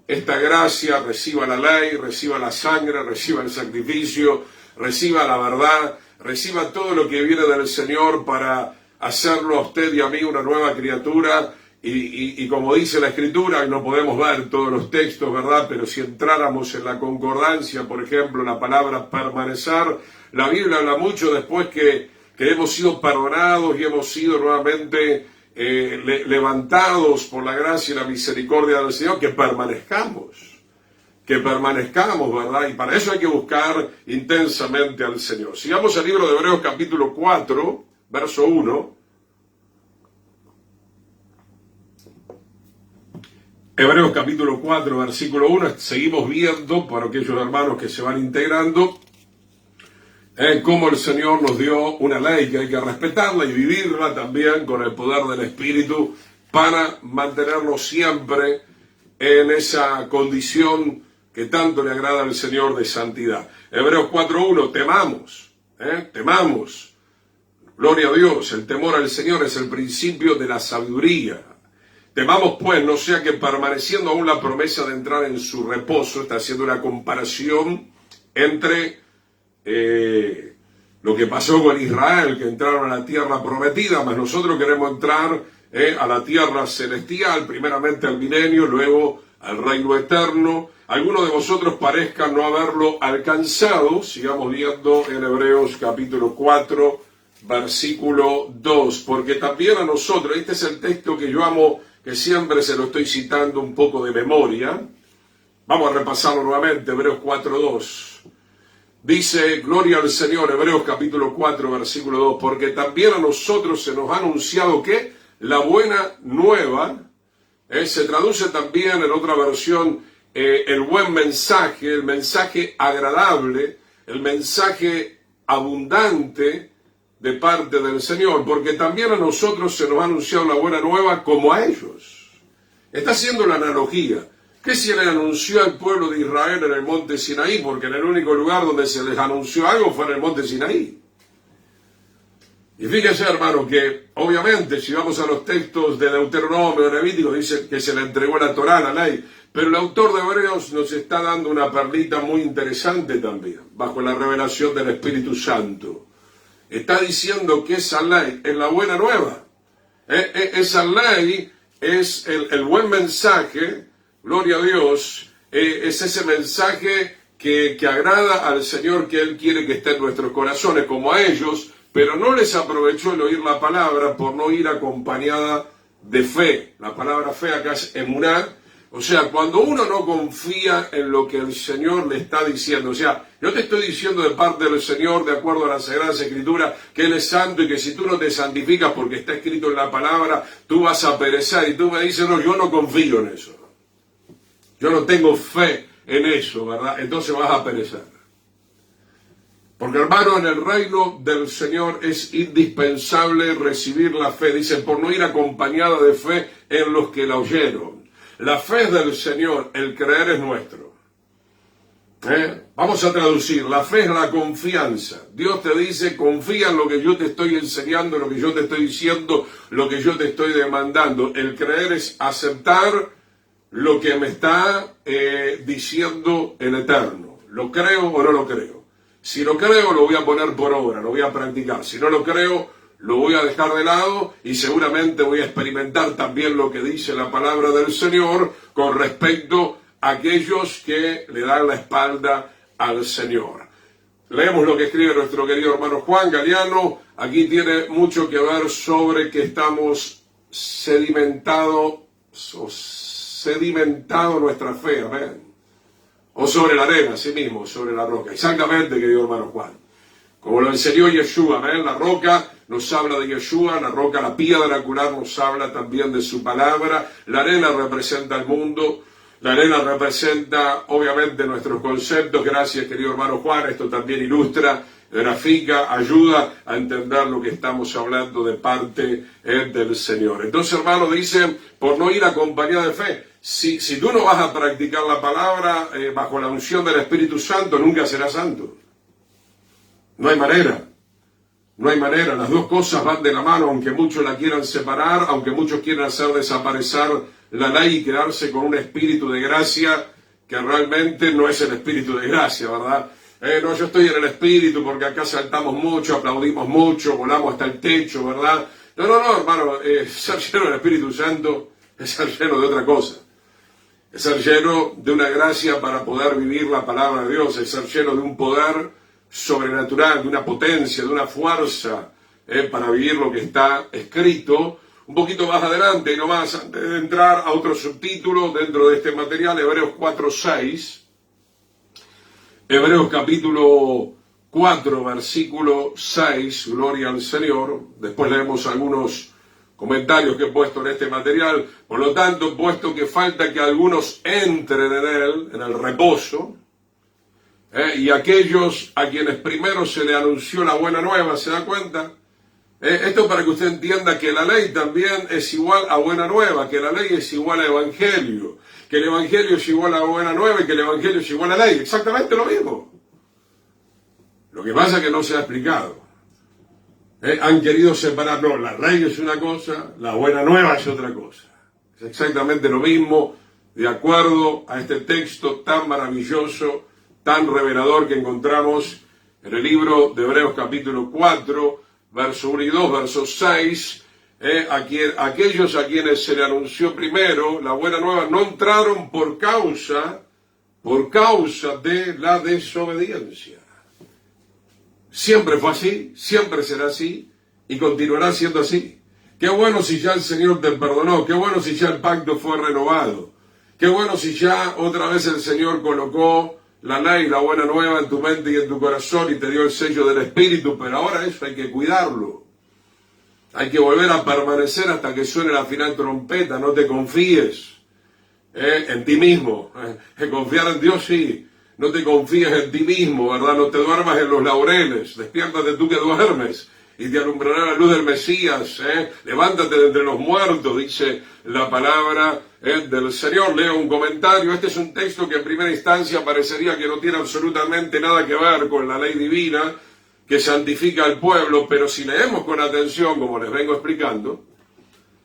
esta gracia, reciba la ley, reciba la sangre, reciba el sacrificio, reciba la verdad, reciba todo lo que viene del Señor para hacerlo a usted y a mí una nueva criatura. Y como dice la Escritura, y no podemos ver todos los textos, ¿verdad? Pero si entráramos en la concordancia, por ejemplo, la palabra permanecer, la Biblia habla mucho después que hemos sido perdonados y hemos sido nuevamente levantados por la gracia y la misericordia del Señor, que permanezcamos, ¿verdad? Y para eso hay que buscar intensamente al Señor. Sigamos al libro de Hebreos capítulo 4, verso 1. Hebreos capítulo 4, versículo 1, seguimos viendo, para aquellos hermanos que se van integrando, cómo el Señor nos dio una ley que hay que respetarla y vivirla también con el poder del Espíritu para mantenernos siempre en esa condición que tanto le agrada al Señor de santidad. Hebreos 4.1, temamos. Gloria a Dios, el temor al Señor es el principio de la sabiduría. Temamos pues, no sea que permaneciendo aún la promesa de entrar en su reposo, está haciendo una comparación entre lo que pasó con Israel, que entraron a la tierra prometida, mas nosotros queremos entrar a la tierra celestial, primeramente al milenio, luego al reino eterno. Algunos de vosotros parezcan no haberlo alcanzado. Sigamos viendo en Hebreos capítulo 4, versículo 2, porque también a nosotros, este es el texto que yo amo, que siempre se lo estoy citando un poco de memoria. Vamos a repasarlo nuevamente, Hebreos 4.2. Dice, gloria al Señor, Hebreos capítulo 4, versículo 2, porque también a nosotros se nos ha anunciado que la buena nueva, se traduce también en otra versión, el buen mensaje, el mensaje agradable, el mensaje abundante de parte del Señor, porque también a nosotros se nos ha anunciado la buena nueva como a ellos. Está haciendo la analogía. ¿Qué se le anunció al pueblo de Israel en el monte Sinaí? Porque en el único lugar donde se les anunció algo fue en el monte Sinaí. Y fíjese, hermano, que obviamente si vamos a los textos de Deuteronomio, Levítico, dice que se le entregó la Torá, la ley, pero el autor de Hebreos nos está dando una perlita muy interesante también, bajo la revelación del Espíritu Santo. Está diciendo que esa ley es la buena nueva. Esa ley es el buen mensaje. Gloria a Dios, es ese mensaje que agrada al Señor, que Él quiere que esté en nuestros corazones, como a ellos, pero no les aprovechó el oír la palabra por no ir acompañada de fe. La palabra fe acá es emuná, o sea, cuando uno no confía en lo que el Señor le está diciendo, o sea, yo te estoy diciendo de parte del Señor, de acuerdo a las Sagradas Escrituras, que Él es santo y que si tú no te santificas porque está escrito en la palabra, tú vas a perecer, y tú me dices, no, yo no confío en eso. Yo no tengo fe en eso, ¿verdad? Entonces vas a perecer. Porque, hermano, en el reino del Señor es indispensable recibir la fe. Dice, por no ir acompañada de fe en los que la oyeron. La fe es del Señor, el creer es nuestro. Vamos a traducir, la fe es la confianza. Dios te dice, confía en lo que yo te estoy enseñando, lo que yo te estoy diciendo, lo que yo te estoy demandando. El creer es aceptar lo que me está diciendo el Eterno. ¿Lo creo o no lo creo? Si lo creo, lo voy a poner por obra, lo voy a practicar. Si no lo creo, lo voy a dejar de lado y seguramente voy a experimentar también lo que dice la palabra del Señor con respecto a aquellos que le dan la espalda al Señor. Leemos lo que escribe nuestro querido hermano Juan Galiano. Aquí tiene mucho que ver sobre que estamos sedimentado nuestra fe, amén. O sobre la arena, así mismo, sobre la roca. Exactamente, querido hermano Juan. Como lo enseñó Yeshua, amén. La roca nos habla de Yeshua, la roca, la piedra angular nos habla también de su palabra. La arena representa el mundo. La arena representa, obviamente, nuestros conceptos. Gracias, querido hermano Juan. Esto también ilustra, grafica, ayuda a entender lo que estamos hablando de parte del Señor. Entonces, hermano, dice, por no ir acompañada de fe. Si tú no vas a practicar la palabra bajo la unción del Espíritu Santo, nunca serás santo. No hay manera. No hay manera. Las dos cosas van de la mano, aunque muchos la quieran separar, aunque muchos quieran hacer desaparecer la ley y quedarse con un espíritu de gracia que realmente no es el espíritu de gracia, ¿verdad? No, yo estoy en el espíritu porque acá saltamos mucho, aplaudimos mucho, volamos hasta el techo, ¿verdad? No, hermano, ser lleno del Espíritu Santo es ser lleno de otra cosa. Es ser lleno de una gracia para poder vivir la palabra de Dios, es ser lleno de un poder sobrenatural, de una potencia, de una fuerza para vivir lo que está escrito. Un poquito más adelante, nomás antes de entrar a otro subtítulo dentro de este material, Hebreos 4:6, Hebreos capítulo 4, versículo 6, gloria al Señor. Después leemos algunos comentarios que he puesto en este material. Por lo tanto, puesto que falta que algunos entren en él, en el reposo, y aquellos a quienes primero se le anunció la buena nueva, ¿se da cuenta? Esto para que usted entienda que la ley también es igual a buena nueva, que la ley es igual a evangelio, que el evangelio es igual a buena nueva y que el evangelio es igual a ley. Exactamente lo mismo. Lo que pasa es que no se ha explicado. Han querido separar, no, la ley es una cosa, la buena nueva es otra cosa. Es exactamente lo mismo, de acuerdo a este texto tan maravilloso, tan revelador que encontramos en el libro de Hebreos capítulo 4, verso 1 y 2, verso 6, aquellos a quienes se le anunció primero la buena nueva no entraron por causa de la desobediencia. Siempre fue así, siempre será así y continuará siendo así. Qué bueno si ya el Señor te perdonó, qué bueno si ya el pacto fue renovado, qué bueno si ya otra vez el Señor colocó la ley, la buena nueva en tu mente y en tu corazón y te dio el sello del Espíritu, pero ahora eso hay que cuidarlo. Hay que volver a permanecer hasta que suene la final trompeta. No te confíes en ti mismo. Confiar en Dios sí. No te confíes en ti mismo, ¿verdad? No te duermas en los laureles. Despiértate tú que duermes y te alumbrará la luz del Mesías. Levántate de entre los muertos, dice la palabra del Señor. Leo un comentario. Este es un texto que en primera instancia parecería que no tiene absolutamente nada que ver con la ley divina que santifica al pueblo, pero si leemos con atención, como les vengo explicando,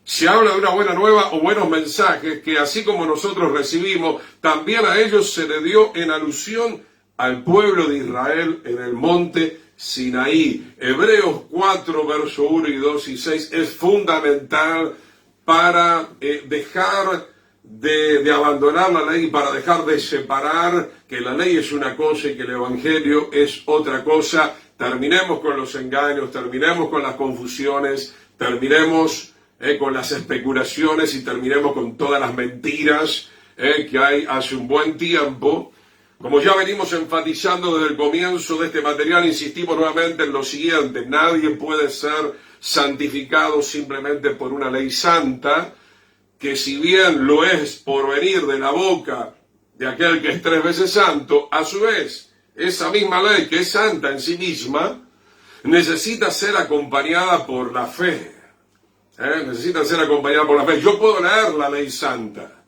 se habla de una buena nueva o buenos mensajes que así como nosotros recibimos, también a ellos se le dio en alusión al pueblo de Israel en el monte Sinaí. Hebreos 4, verso 1 y 2 y 6 es fundamental para dejar de abandonar la ley, para dejar de separar que la ley es una cosa y que el evangelio es otra cosa. Terminemos con los engaños, terminemos con las confusiones, terminemos con las especulaciones y terminemos con todas las mentiras que hay hace un buen tiempo. Como ya venimos enfatizando desde el comienzo de este material, insistimos nuevamente en lo siguiente: nadie puede ser santificado simplemente por una ley santa, que si bien lo es por venir de la boca de aquel que es 3 veces santo, a su vez, esa misma ley que es santa en sí misma, necesita ser acompañada por la fe. Necesita ser acompañada por la fe. Yo puedo leer la ley santa,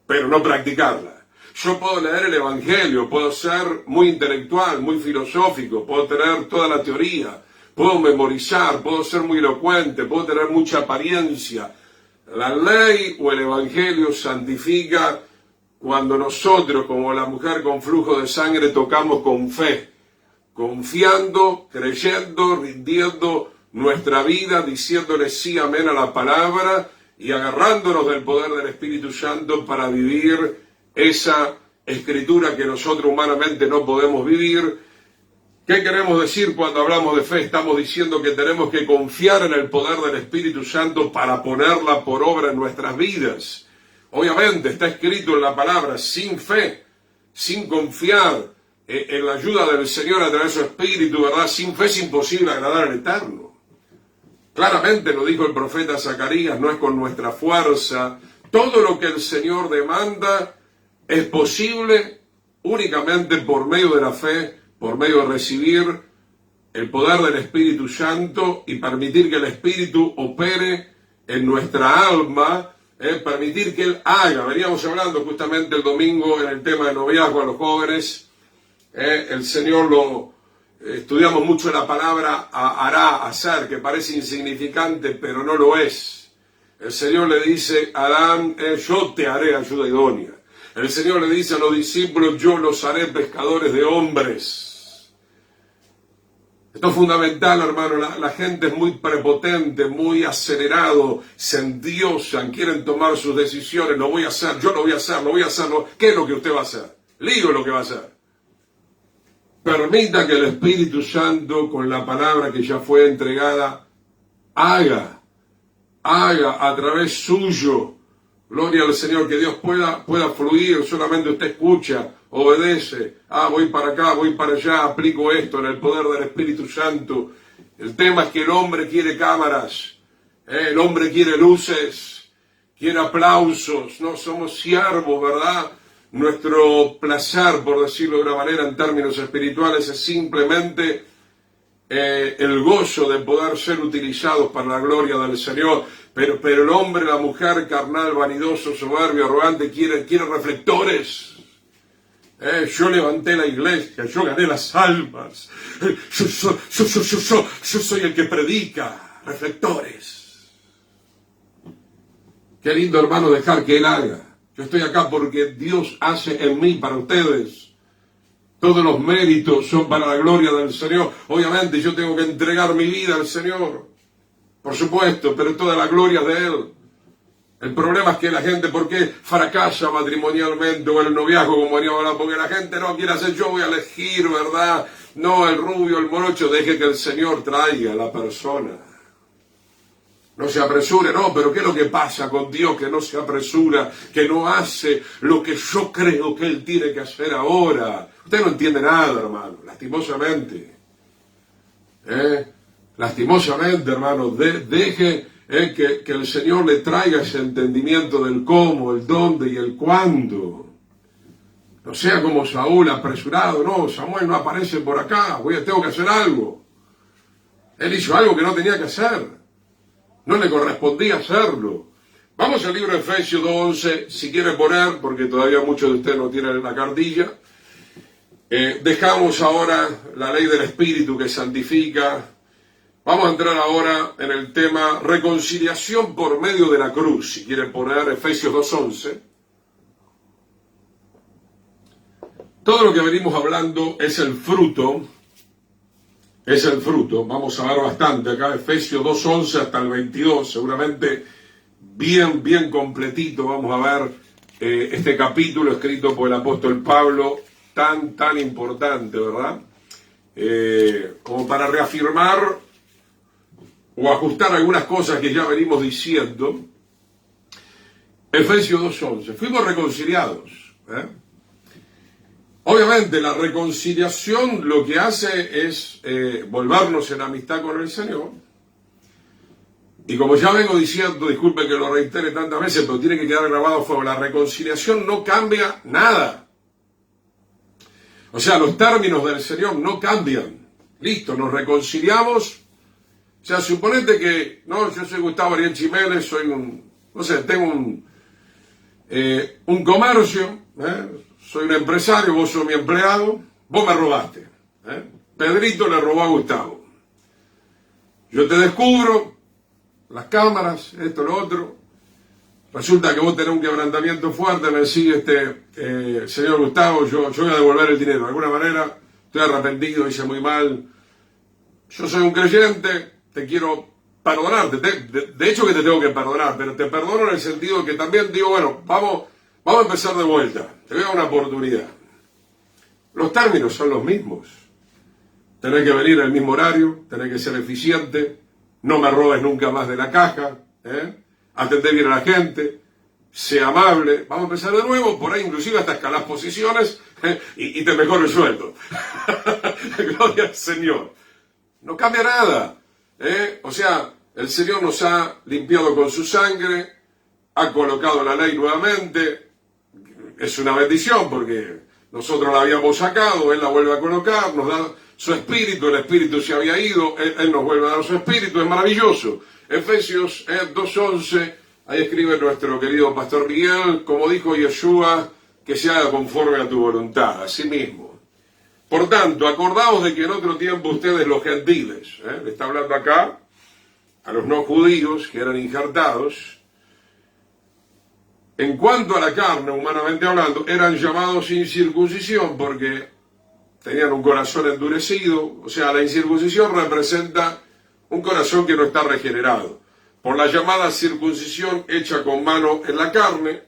pero no practicarla. Yo puedo leer el Evangelio, puedo ser muy intelectual, muy filosófico, puedo tener toda la teoría, puedo memorizar, puedo ser muy elocuente, puedo tener mucha apariencia. La ley o el Evangelio santifica cuando nosotros, como la mujer con flujo de sangre, tocamos con fe, confiando, creyendo, rindiendo nuestra vida, diciéndole sí, amén a la palabra y agarrándonos del poder del Espíritu Santo para vivir esa escritura que nosotros humanamente no podemos vivir. ¿Qué queremos decir cuando hablamos de fe? Estamos diciendo que tenemos que confiar en el poder del Espíritu Santo para ponerla por obra en nuestras vidas. Obviamente está escrito en la palabra, sin fe, sin confiar en la ayuda del Señor a través de su Espíritu, ¿verdad? Sin fe es imposible agradar al Eterno. Claramente lo dijo el profeta Zacarías, no es con nuestra fuerza. Todo lo que el Señor demanda es posible únicamente por medio de la fe, por medio de recibir el poder del Espíritu Santo y permitir que el Espíritu opere en nuestra alma, permitir que Él haga. Veníamos hablando justamente el domingo en el tema de noviazgo a los jóvenes. El Señor lo estudiamos mucho la palabra hará, hacer, que parece insignificante, pero no lo es. El Señor le dice a Adán, yo te haré ayuda idónea. El Señor le dice a los discípulos, yo los haré pescadores de hombres. Esto es fundamental, hermano. La gente es muy prepotente, muy acelerado, se endiosan, quieren tomar sus decisiones. Lo voy a hacer, yo lo voy a hacer, lo voy a hacer. ¿Qué es lo que usted va a hacer? Le digo lo que va a hacer. Permita que el Espíritu Santo, con la palabra que ya fue entregada, haga a través suyo. Gloria al Señor, que Dios pueda fluir, solamente usted escucha, obedece, voy para acá, voy para allá, aplico esto en el poder del Espíritu Santo. El tema es que el hombre quiere cámaras, el hombre quiere luces, quiere aplausos, no somos siervos, ¿verdad? Nuestro placer, por decirlo de una manera en términos espirituales, es simplemente el gozo de poder ser utilizados para la gloria del Señor. Pero el hombre, la mujer, carnal, vanidoso, soberbio, arrogante, quiere reflectores. Yo levanté la iglesia, yo gané las almas. Yo soy el que predica. Reflectores. Qué lindo, hermano, dejar que Él haga. Yo estoy acá porque Dios hace en mí para ustedes. Todos los méritos son para la gloria del Señor. Obviamente yo tengo que entregar mi vida al Señor. Por supuesto, pero toda la gloria de Él. El problema es que la gente, ¿por qué fracasa matrimonialmente o en el noviazgo, como veníamos hablando? Porque la gente no quiere hacer, yo voy a elegir, ¿verdad? No, el rubio, el morocho, deje que el Señor traiga a la persona. No se apresure, no, pero ¿qué es lo que pasa con Dios? Que no se apresura, que no hace lo que yo creo que Él tiene que hacer ahora. Usted no entiende nada, hermano, lastimosamente. Lastimosamente, hermano, deje que el Señor le traiga ese entendimiento del cómo, el dónde y el cuándo. No sea como Saúl, apresurado, no, Samuel no aparece por acá, tengo que hacer algo. Él hizo algo que no tenía que hacer. No le correspondía hacerlo. Vamos al libro de Efesios 2:11, si quiere poner, porque todavía muchos de ustedes no tienen la cartilla. Dejamos ahora la ley del Espíritu que santifica. Vamos a entrar ahora en el tema reconciliación por medio de la cruz. Si quiere poner Efesios 2:11. Todo lo que venimos hablando es el fruto. Vamos a ver bastante acá, Efesios 2:11 hasta el 22, seguramente bien completito. Vamos a ver este capítulo escrito por el apóstol Pablo, tan importante, ¿verdad? Como para reafirmar o ajustar algunas cosas que ya venimos diciendo. Efesios 2:11, fuimos reconciliados, Obviamente la reconciliación lo que hace es volvernos en amistad con el Señor. Y como ya vengo diciendo, disculpe que lo reitere tantas veces, pero tiene que quedar grabado a fuego, la reconciliación no cambia nada. O sea, los términos del Señor no cambian. Listo, nos reconciliamos. O sea, suponete que, no, yo soy Gustavo Ariel Jiménez, soy tengo un comercio, soy un empresario, vos sos mi empleado, vos me robaste. Pedrito le robó a Gustavo. Yo te descubro, las cámaras, esto, lo otro. Resulta que vos tenés un quebrantamiento fuerte, me decís, señor Gustavo, yo voy a devolver el dinero. De alguna manera, estoy arrepentido, hice muy mal. Yo soy un creyente, te quiero perdonar. De hecho que te tengo que perdonar, pero te perdono en el sentido que también digo, bueno, vamos a empezar de vuelta. Te voy a dar una oportunidad. Los términos son los mismos. Tenés que venir al mismo horario, tenés que ser eficiente, no me robes nunca más de la caja, atendé bien a la gente, sé amable, vamos a empezar de nuevo, por ahí inclusive hasta escalar posiciones y te mejoro el sueldo. Gloria al Señor. No cambia nada. O sea, el Señor nos ha limpiado con su sangre, ha colocado la ley nuevamente, es una bendición porque nosotros la habíamos sacado, Él la vuelve a colocar, nos da su espíritu, el espíritu se había ido, Él nos vuelve a dar su espíritu, es maravilloso. Efesios 2:11, ahí escribe nuestro querido pastor Miguel, como dijo Yeshua, que se haga conforme a tu voluntad, así mismo. Por tanto, acordaos de que en otro tiempo ustedes los gentiles, le está hablando acá a los no judíos que eran injertados, en cuanto a la carne, humanamente hablando, eran llamados sin circuncisión porque tenían un corazón endurecido. O sea, la incircuncisión representa un corazón que no está regenerado. Por la llamada circuncisión hecha con mano en la carne,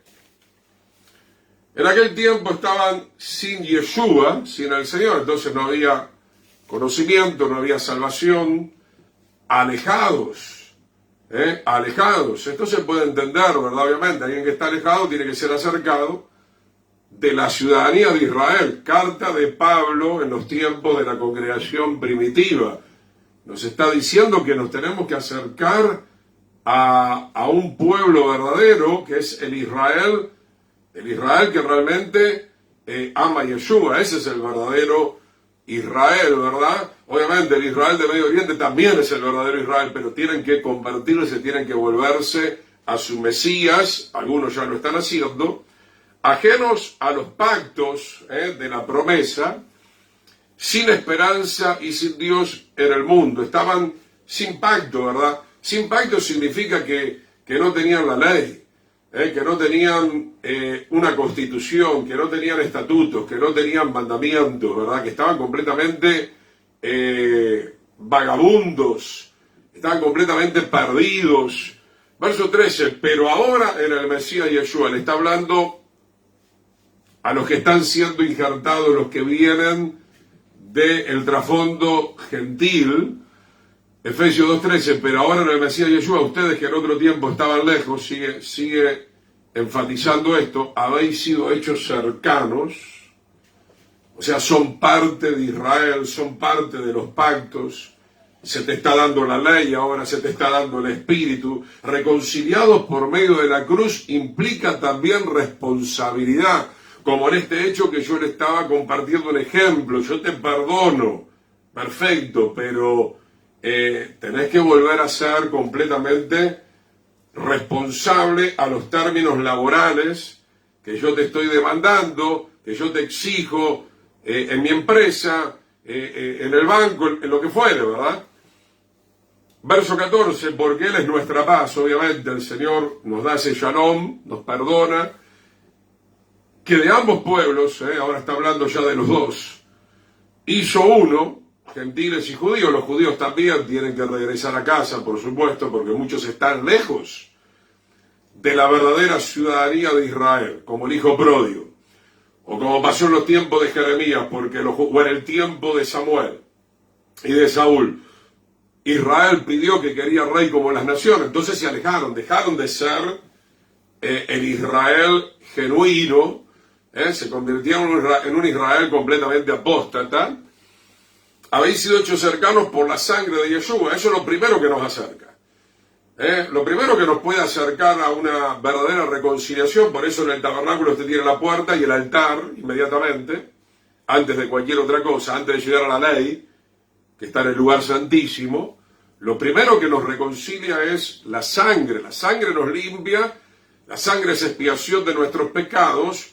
en aquel tiempo estaban sin Yeshua, sin el Señor, entonces no había conocimiento, no había salvación, alejados. Alejados. Esto se puede entender, ¿verdad? Obviamente, alguien que está alejado tiene que ser acercado de la ciudadanía de Israel. Carta de Pablo en los tiempos de la congregación primitiva. Nos está diciendo que nos tenemos que acercar a un pueblo verdadero, que es el Israel que realmente ama a Yeshua. Ese es el verdadero Israel, ¿verdad? Obviamente el Israel de Medio Oriente también es el verdadero Israel, pero tienen que convertirse, tienen que volverse a su Mesías, algunos ya lo están haciendo, ajenos a los pactos de la promesa, sin esperanza y sin Dios en el mundo. Estaban sin pacto, ¿verdad? Sin pacto significa que no tenían la ley, que no tenían una constitución, que no tenían estatutos, que no tenían mandamientos, ¿verdad? Que estaban completamente vagabundos, estaban completamente perdidos. Verso 13, pero ahora en el Mesías Yeshua le está hablando a los que están siendo injertados, los que vienen del trasfondo gentil. Efesios 2:13, pero ahora en el Mesías Yeshua, ustedes que en otro tiempo estaban lejos, sigue enfatizando esto, habéis sido hechos cercanos, o sea, son parte de Israel, son parte de los pactos, se te está dando la ley, ahora se te está dando el Espíritu. Reconciliados por medio de la cruz implica también responsabilidad, como en este hecho que yo le estaba compartiendo un ejemplo. Yo te perdono, perfecto, pero tenés que volver a ser completamente responsable a los términos laborales que yo te estoy demandando, que yo te exijo en mi empresa, en el banco, en lo que fuere, ¿verdad? Verso 14, porque Él es nuestra paz, obviamente el Señor nos da ese shalom, nos perdona, que de ambos pueblos, ahora está hablando ya de los dos, hizo uno, gentiles y judíos. Los judíos también tienen que regresar a casa, por supuesto, porque muchos están lejos de la verdadera ciudadanía de Israel, como el hijo pródigo, o como pasó en los tiempos de Jeremías, o en el tiempo de Samuel y de Saúl. Israel pidió que quería rey como las naciones, entonces se alejaron, dejaron de ser el Israel genuino, se convirtieron en un Israel completamente apóstata. Habéis sido hechos cercanos por la sangre de Yeshua. Eso es lo primero que nos acerca. Lo primero que nos puede acercar a una verdadera reconciliación, por eso en el tabernáculo usted tiene la puerta y el altar inmediatamente, antes de cualquier otra cosa, antes de llegar a la ley, que está en el lugar santísimo. Lo primero que nos reconcilia es la sangre nos limpia, la sangre es expiación de nuestros pecados,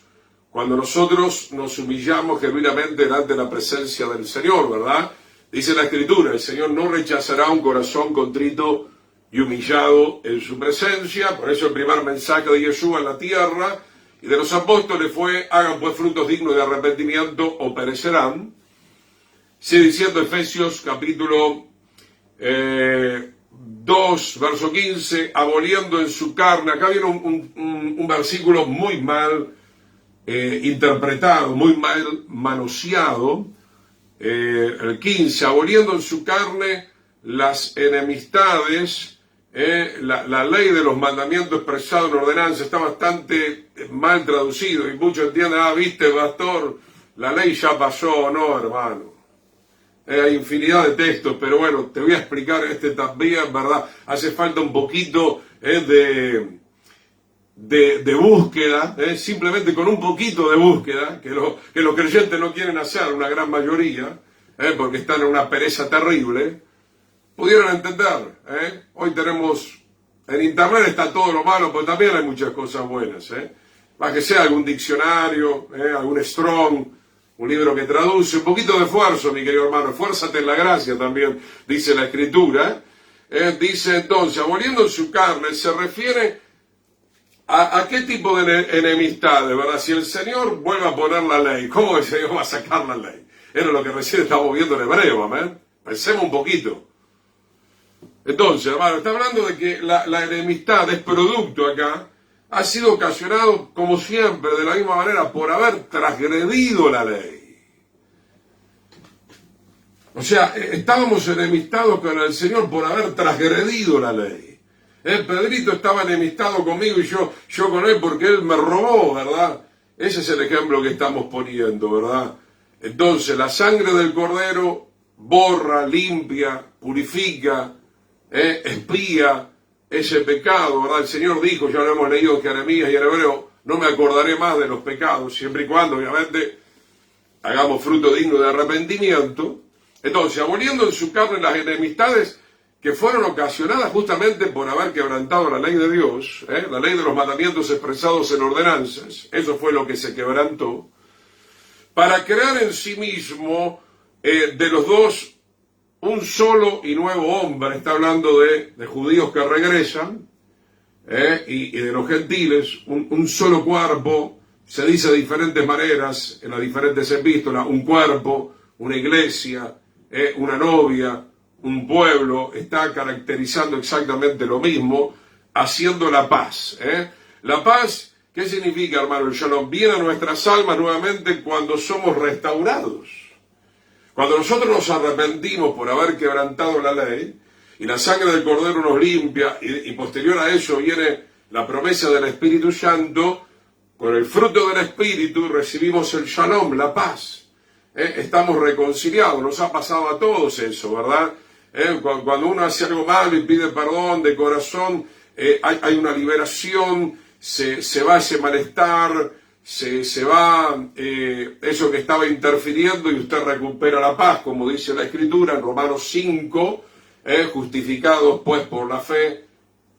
cuando nosotros nos humillamos genuinamente delante de la presencia del Señor, ¿verdad? Dice la Escritura, el Señor no rechazará un corazón contrito y humillado en su presencia. Por eso el primer mensaje de Yeshua en la tierra y de los apóstoles fue: hagan pues frutos dignos de arrepentimiento o perecerán. Sigue diciendo Efesios capítulo 2, verso 15, aboliendo en su carne. Acá viene un versículo muy mal interpretado, muy mal manoseado. El 15, aboliendo en su carne las enemistades. La ley de los mandamientos expresado en ordenanza está bastante mal traducido y muchos entienden: viste, pastor, la ley ya pasó. No, hermano, hay infinidad de textos, pero bueno, te voy a explicar también, ¿verdad? Hace falta un poquito de búsqueda, simplemente con un poquito de búsqueda, que los creyentes no quieren hacer, una gran mayoría, porque están en una pereza terrible, pudieron entender. Hoy tenemos, en internet está todo lo malo, pero también hay muchas cosas buenas. Para que sea algún diccionario, algún Strong, un libro que traduce, un poquito de esfuerzo, mi querido hermano, esfuérzate en la gracia también, dice la Escritura. Dice entonces, aboliendo en su carne, se refiere a qué tipo de enemistades, ¿verdad? Si el Señor vuelve a poner la ley, ¿cómo el Señor va a sacar la ley? Era lo que recién estamos viendo en hebreo, amén. Pensemos un poquito. Entonces, hermano, está hablando de que la enemistad es producto acá, ha sido ocasionado, como siempre, de la misma manera, por haber transgredido la ley. O sea, estábamos enemistados con el Señor por haber transgredido la ley. Pedrito estaba enemistado conmigo y yo con él porque él me robó, ¿verdad? Ese es el ejemplo que estamos poniendo, ¿verdad? Entonces, la sangre del Cordero borra, limpia, purifica, expía ese pecado, ¿verdad? El Señor dijo, ya lo hemos leído en Jeremías y en hebreo, no me acordaré más de los pecados, siempre y cuando, obviamente, hagamos fruto digno de arrepentimiento. Entonces, aboliendo en su carne las enemistades que fueron ocasionadas justamente por haber quebrantado la ley de Dios, la ley de los mandamientos expresados en ordenanzas, eso fue lo que se quebrantó, para crear en sí mismo de los dos un solo y nuevo hombre. Está hablando de judíos que regresan y de los gentiles, un solo cuerpo. Se dice de diferentes maneras en las diferentes epístolas: un cuerpo, una iglesia, una novia, un pueblo. Está caracterizando exactamente lo mismo, haciendo la paz. La paz, ¿qué significa, hermano? El shalom viene a nuestras almas nuevamente cuando somos restaurados. Cuando nosotros nos arrepentimos por haber quebrantado la ley, y la sangre del Cordero nos limpia, y posterior a eso viene la promesa del Espíritu Santo, con el fruto del Espíritu recibimos el shalom, la paz. Estamos reconciliados, nos ha pasado a todos eso, ¿verdad? Cuando uno hace algo malo y pide perdón de corazón, hay una liberación, se va ese malestar, se va eso que estaba interfiriendo y usted recupera la paz, como dice la Escritura en Romanos 5, justificados pues por la fe,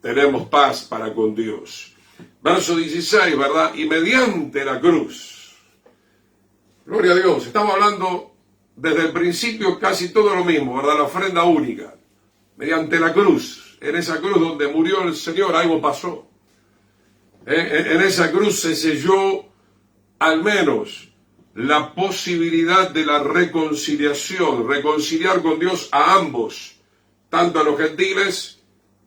tenemos paz para con Dios. Verso 16, ¿verdad? Y mediante la cruz. Gloria a Dios, estamos hablando desde el principio casi todo lo mismo, ¿verdad? La ofrenda única. Mediante la cruz, en esa cruz donde murió el Señor, algo pasó. En esa cruz se selló al menos la posibilidad de la reconciliación, reconciliar con Dios a ambos, tanto a los gentiles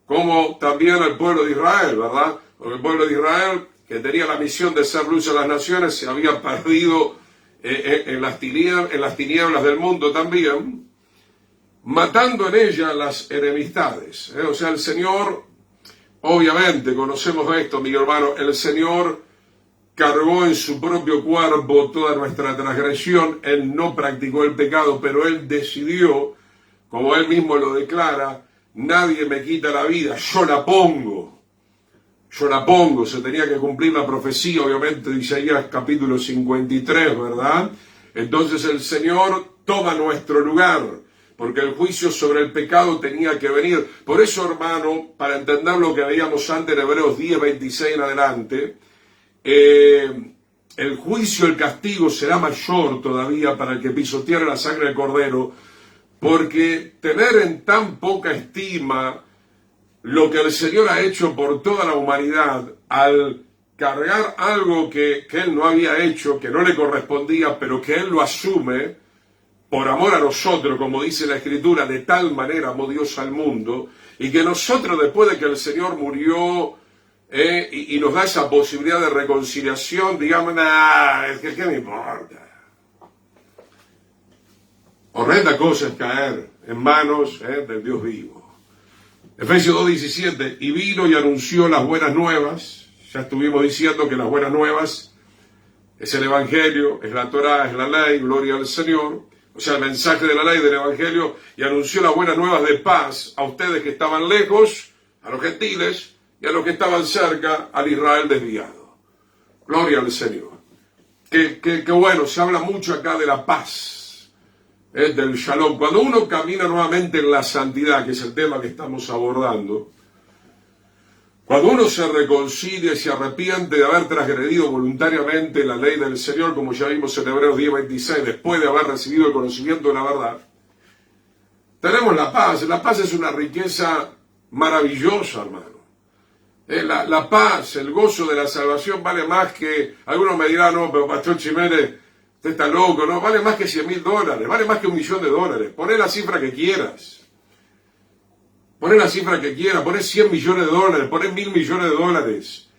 como también al pueblo de Israel, ¿verdad? Porque el pueblo de Israel, que tenía la misión de ser luz a las naciones, se había perdido en las tinieblas del mundo también, matando en ella las enemistades. O sea, el Señor, obviamente, conocemos esto, mi hermano, el Señor cargó en su propio cuerpo toda nuestra transgresión. Él no practicó el pecado, pero Él decidió, como Él mismo lo declara, nadie me quita la vida, yo la pongo. Yo la pongo, se tenía que cumplir la profecía, obviamente, de Isaías capítulo 53, ¿verdad? Entonces el Señor toma nuestro lugar, porque el juicio sobre el pecado tenía que venir. Por eso, hermano, para entender lo que veíamos antes en Hebreos 10, 26 en adelante, el juicio, el castigo será mayor todavía para el que pisoteara la sangre del Cordero, porque tener en tan poca estima lo que el Señor ha hecho por toda la humanidad, al cargar algo que Él no había hecho, que no le correspondía, pero que Él lo asume por amor a nosotros, como dice la Escritura, de tal manera amó Dios al mundo, y que nosotros, después de que el Señor murió y nos da esa posibilidad de reconciliación, digamos, es que ¿qué me importa? Horrenda cosa es caer en manos del Dios vivo. Efesios 2:17, y vino y anunció las buenas nuevas. Ya estuvimos diciendo que las buenas nuevas es el Evangelio, es la Torá, es la ley, gloria al Señor. O sea, el mensaje de la ley del Evangelio, y anunció las buenas nuevas de paz a ustedes que estaban lejos, a los gentiles, y a los que estaban cerca, al Israel desviado. Gloria al Señor. Que bueno, se habla mucho acá de la paz. Del shalom. Cuando uno camina nuevamente en la santidad, que es el tema que estamos abordando, cuando uno se reconcilia y se arrepiente de haber transgredido voluntariamente la ley del Señor, como ya vimos en Hebreos 10:26, después de haber recibido el conocimiento de la verdad, tenemos la paz. La paz es una riqueza maravillosa, hermano. La paz, el gozo de la salvación vale más que, algunos me dirán, no, pero Pastor Jiménez, usted está loco, ¿no? Vale más que $100,000, vale más que $1.000.000. Poné la cifra que quieras. Poné la cifra que quieras, poné $100 millones, poné $1.000 millones.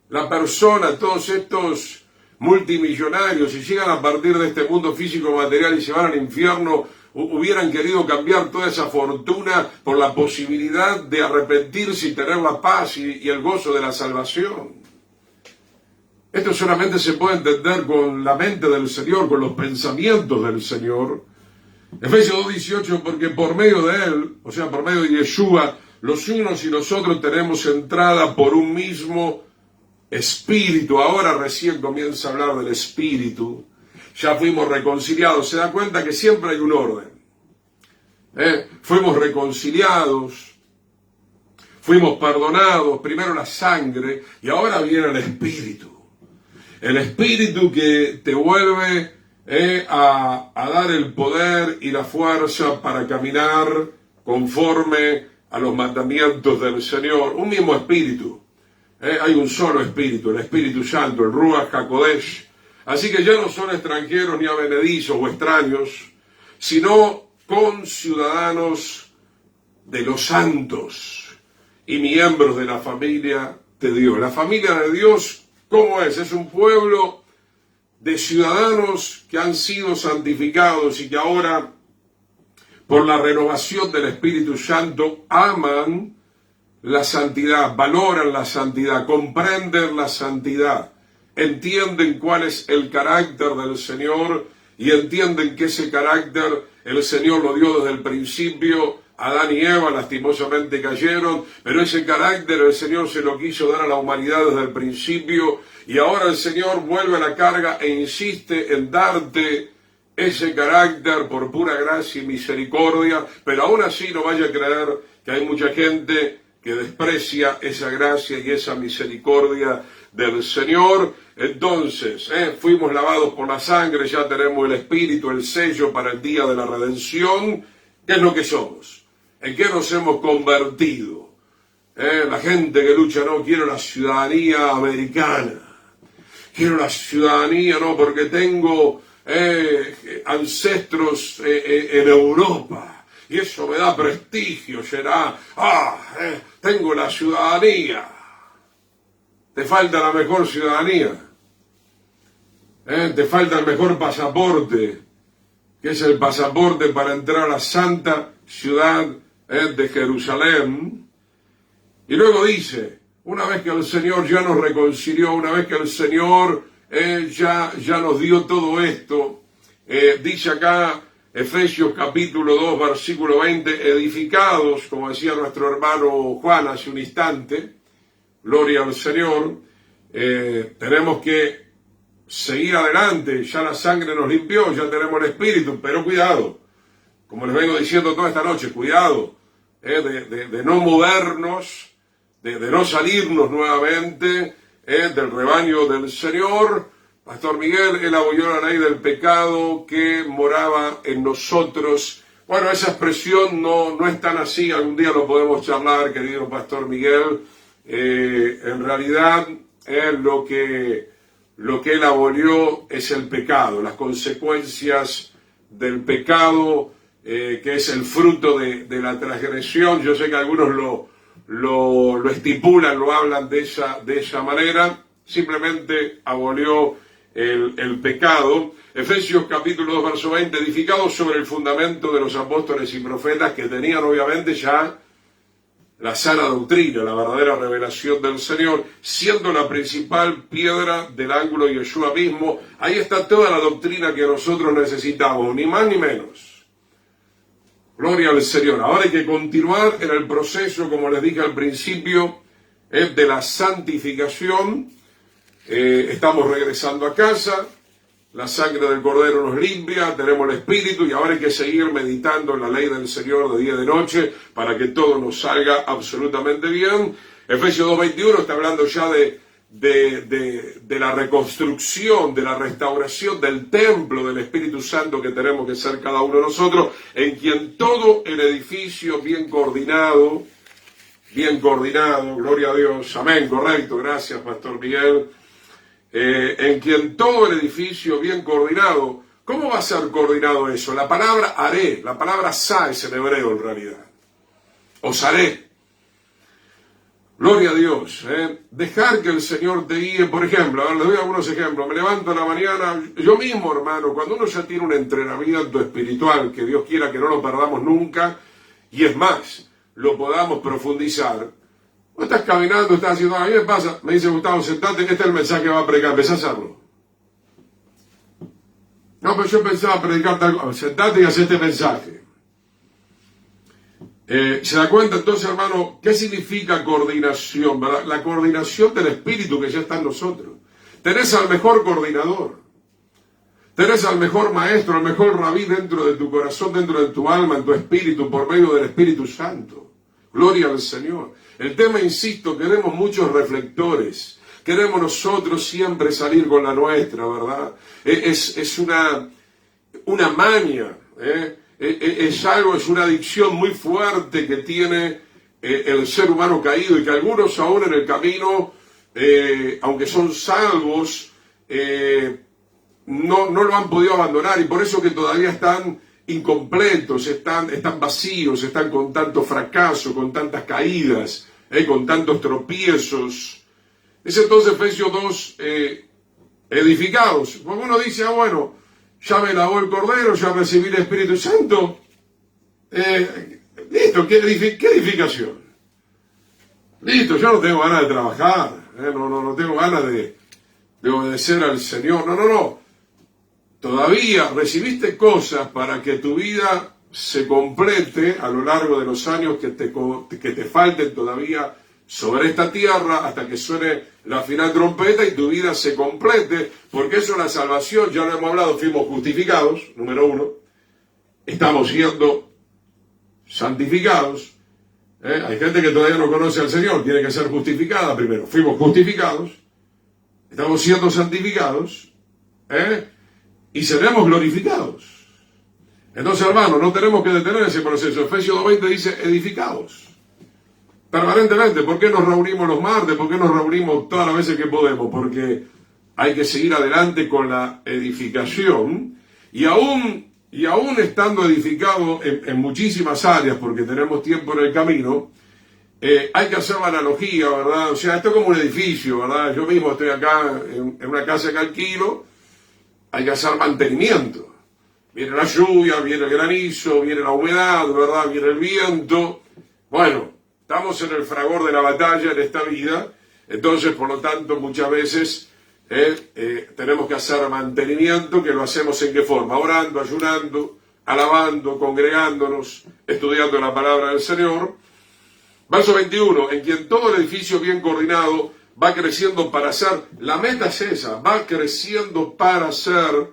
La persona, todos estos multimillonarios, si llegan a partir de este mundo físico material y se van al infierno, hubieran querido cambiar toda esa fortuna por la posibilidad de arrepentirse y tener la paz y el gozo de la salvación. Esto solamente se puede entender con la mente del Señor, con los pensamientos del Señor. Efesios 2:18, porque por medio de Él, o sea, por medio de Yeshua, los unos y los otros tenemos entrada por un mismo Espíritu. Ahora recién comienza a hablar del Espíritu. Ya fuimos reconciliados. Se da cuenta que siempre hay un orden. Fuimos reconciliados. Fuimos perdonados. Primero la sangre y ahora viene el Espíritu. El Espíritu que te vuelve a dar el poder y la fuerza para caminar conforme a los mandamientos del Señor. Un mismo Espíritu. Hay un solo Espíritu, el Espíritu Santo, el Ruach HaKodesh. Así que ya no son extranjeros ni advenedizos o extraños, sino conciudadanos de los santos y miembros de la familia de Dios. La familia de Dios, ¿cómo es? Es un pueblo de ciudadanos que han sido santificados y que ahora, por la renovación del Espíritu Santo, aman la santidad, valoran la santidad, comprenden la santidad, entienden cuál es el carácter del Señor y entienden que ese carácter el Señor lo dio desde el principio. Adán y Eva lastimosamente cayeron, pero ese carácter el Señor se lo quiso dar a la humanidad desde el principio, y ahora el Señor vuelve a la carga e insiste en darte ese carácter por pura gracia y misericordia, pero aún así no vaya a creer que hay mucha gente que desprecia esa gracia y esa misericordia del Señor. Entonces, fuimos lavados por la sangre, ya tenemos el Espíritu, el sello para el día de la redención. ¿Qué es lo que somos? ¿En qué nos hemos convertido? La gente que lucha, no, quiero la ciudadanía americana. Quiero la ciudadanía, no, porque tengo ancestros en Europa. Y eso me da prestigio, será. Tengo la ciudadanía. Te falta la mejor ciudadanía. Te falta el mejor pasaporte, que es el pasaporte para entrar a la santa ciudad de Jerusalén. Y luego dice, una vez que el Señor ya nos reconcilió, una vez que el Señor ya nos dio todo esto, dice acá, Efesios capítulo 2, versículo 20, edificados, como decía nuestro hermano Juan hace un instante, gloria al Señor, tenemos que seguir adelante, ya la sangre nos limpió, ya tenemos el Espíritu, pero cuidado, como les vengo diciendo toda esta noche, cuidado de no movernos, de no salirnos nuevamente del rebaño del Señor. Pastor Miguel, él abolió la ley del pecado que moraba en nosotros. Bueno, esa expresión no es tan así, algún día lo podemos charlar, querido Pastor Miguel. En realidad, lo que él abolió es el pecado, las consecuencias del pecado, que es el fruto de la transgresión. Yo sé que algunos lo estipulan, lo hablan de esa manera. Simplemente abolió el pecado. Efesios capítulo 2, verso 20, edificados sobre el fundamento de los apóstoles y profetas, que tenían obviamente ya la sana doctrina, la verdadera revelación del Señor, siendo la principal piedra del ángulo Yeshua mismo. Ahí está toda la doctrina que nosotros necesitamos, ni más ni menos. Gloria al Señor. Ahora hay que continuar en el proceso, como les dije al principio, de la santificación. Estamos regresando a casa, la sangre del Cordero nos limpia, tenemos el Espíritu, y ahora hay que seguir meditando en la ley del Señor de día y de noche para que todo nos salga absolutamente bien. Efesios 2:21 está hablando ya de la reconstrucción, de la restauración del templo del Espíritu Santo que tenemos que ser cada uno de nosotros, en quien todo el edificio bien coordinado, gloria a Dios, amén, correcto, gracias Pastor Miguel. En quien todo el edificio bien coordinado. ¿Cómo va a ser coordinado eso? La palabra haré, la palabra sa es en hebreo en realidad. Os haré. Gloria a Dios. Dejar que el Señor te guíe. Por ejemplo, les doy algunos ejemplos. Me levanto en la mañana, yo mismo, hermano, cuando uno ya tiene un entrenamiento espiritual, que Dios quiera que no lo perdamos nunca, y es más, lo podamos profundizar. Vos estás caminando, estás haciendo algo, a mí me pasa, me dice Gustavo, sentate, este es el mensaje que va a predicar, empezá a hacerlo. No, pero yo pensaba predicar tal cosa, sentate y haz este mensaje. ¿Se da cuenta entonces, hermano, qué significa coordinación? ¿Verdad? La coordinación del Espíritu que ya está en nosotros. Tenés al mejor coordinador, tenés al mejor maestro, al mejor rabí dentro de tu corazón, dentro de tu alma, en tu espíritu, por medio del Espíritu Santo. Gloria al Señor. El tema, insisto, queremos muchos reflectores. Queremos nosotros siempre salir con la nuestra, ¿verdad? Es una maña, es algo, es una adicción muy fuerte que tiene el ser humano caído, y que algunos aún en el camino, aunque son salvos, no lo han podido abandonar, y por eso que todavía están incompletos, están vacíos, están con tanto fracaso, con tantas caídas, con tantos tropiezos. Es entonces Efesios 2, edificados. Porque uno dice, bueno, ya me lavó el Cordero, ya recibí el Espíritu Santo. Listo, ¿qué edificación? Listo, yo no tengo ganas de trabajar, no tengo ganas de obedecer al Señor. No. Todavía recibiste cosas para que tu vida se complete a lo largo de los años que te falten todavía sobre esta tierra, hasta que suene la final trompeta y tu vida se complete, porque eso es la salvación. Ya lo hemos hablado, fuimos justificados, número 1, estamos siendo santificados. Hay gente que todavía no conoce al Señor, tiene que ser justificada primero. Fuimos justificados, estamos siendo santificados, y seremos glorificados. Entonces, hermano, no tenemos que detener ese proceso. Efesios 2:20 dice edificados permanentemente. ¿Por qué nos reunimos los martes? ¿Por qué nos reunimos todas las veces que podemos? Porque hay que seguir adelante con la edificación, y aún estando edificado en muchísimas áreas, porque tenemos tiempo en el camino, hay que hacer la analogía, ¿verdad? O sea, esto es como un edificio, ¿verdad? Yo mismo estoy acá en una casa que alquilo. Hay que hacer mantenimiento. Viene la lluvia, viene el granizo, viene la humedad, ¿verdad? Viene el viento. Bueno, estamos en el fragor de la batalla en esta vida. Entonces, por lo tanto, muchas veces tenemos que hacer mantenimiento, que lo hacemos ¿en qué forma? Orando, ayunando, alabando, congregándonos, estudiando la palabra del Señor. Verso 21, en quien todo el edificio bien coordinado va creciendo para ser, la meta es esa, va creciendo para ser,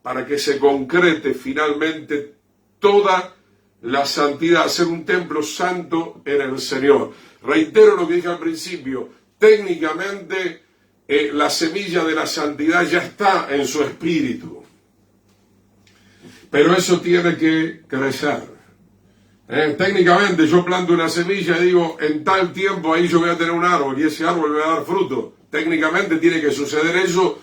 para que se concrete finalmente toda la santidad, ser un templo santo en el Señor. Reitero lo que dije al principio, técnicamente la semilla de la santidad ya está en su espíritu, pero eso tiene que crecer. Técnicamente yo planto una semilla y digo, en tal tiempo ahí yo voy a tener un árbol y ese árbol me va a dar fruto. Técnicamente tiene que suceder eso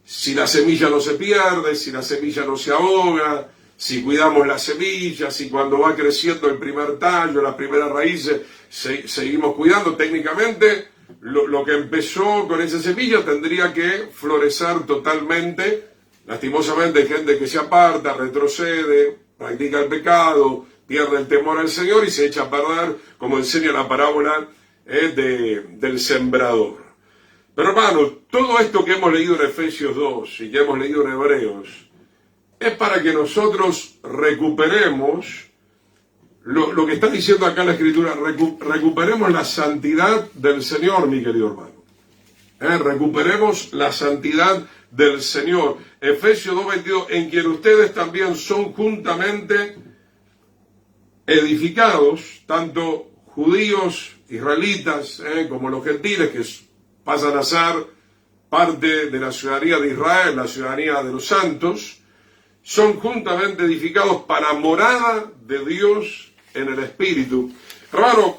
si la semilla no se pierde, si la semilla no se ahoga, si cuidamos la semilla, si cuando va creciendo el primer tallo, las primeras raíces, seguimos cuidando. Técnicamente lo que empezó con esa semilla tendría que florecer totalmente. Lastimosamente hay gente que se aparta, retrocede, practica el pecado, pierde el temor al Señor y se echa a perder, como enseña la parábola del sembrador. Pero hermanos, todo esto que hemos leído en Efesios 2 y que hemos leído en Hebreos, es para que nosotros recuperemos lo que está diciendo acá la Escritura, recuperemos la santidad del Señor, mi querido hermano. Recuperemos la santidad del Señor. Efesios 2:22, en quien ustedes también son juntamente edificados, tanto judíos, israelitas, como los gentiles, que pasan a ser parte de la ciudadanía de Israel, la ciudadanía de los santos, son juntamente edificados para morada de Dios en el Espíritu. Hermano,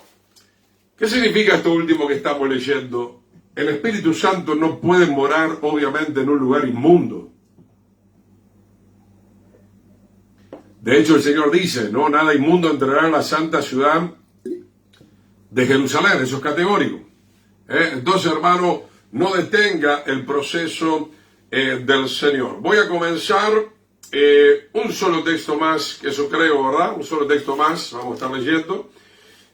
¿qué significa esto último que estamos leyendo? El Espíritu Santo no puede morar, obviamente, en un lugar inmundo. De hecho, el Señor dice, no, nada inmundo entrará en la santa ciudad de Jerusalén. Eso es categórico. Entonces, hermano, no detenga el proceso del Señor. Voy a comenzar un solo texto más, que eso creo, ¿verdad? Un solo texto más, vamos a estar leyendo.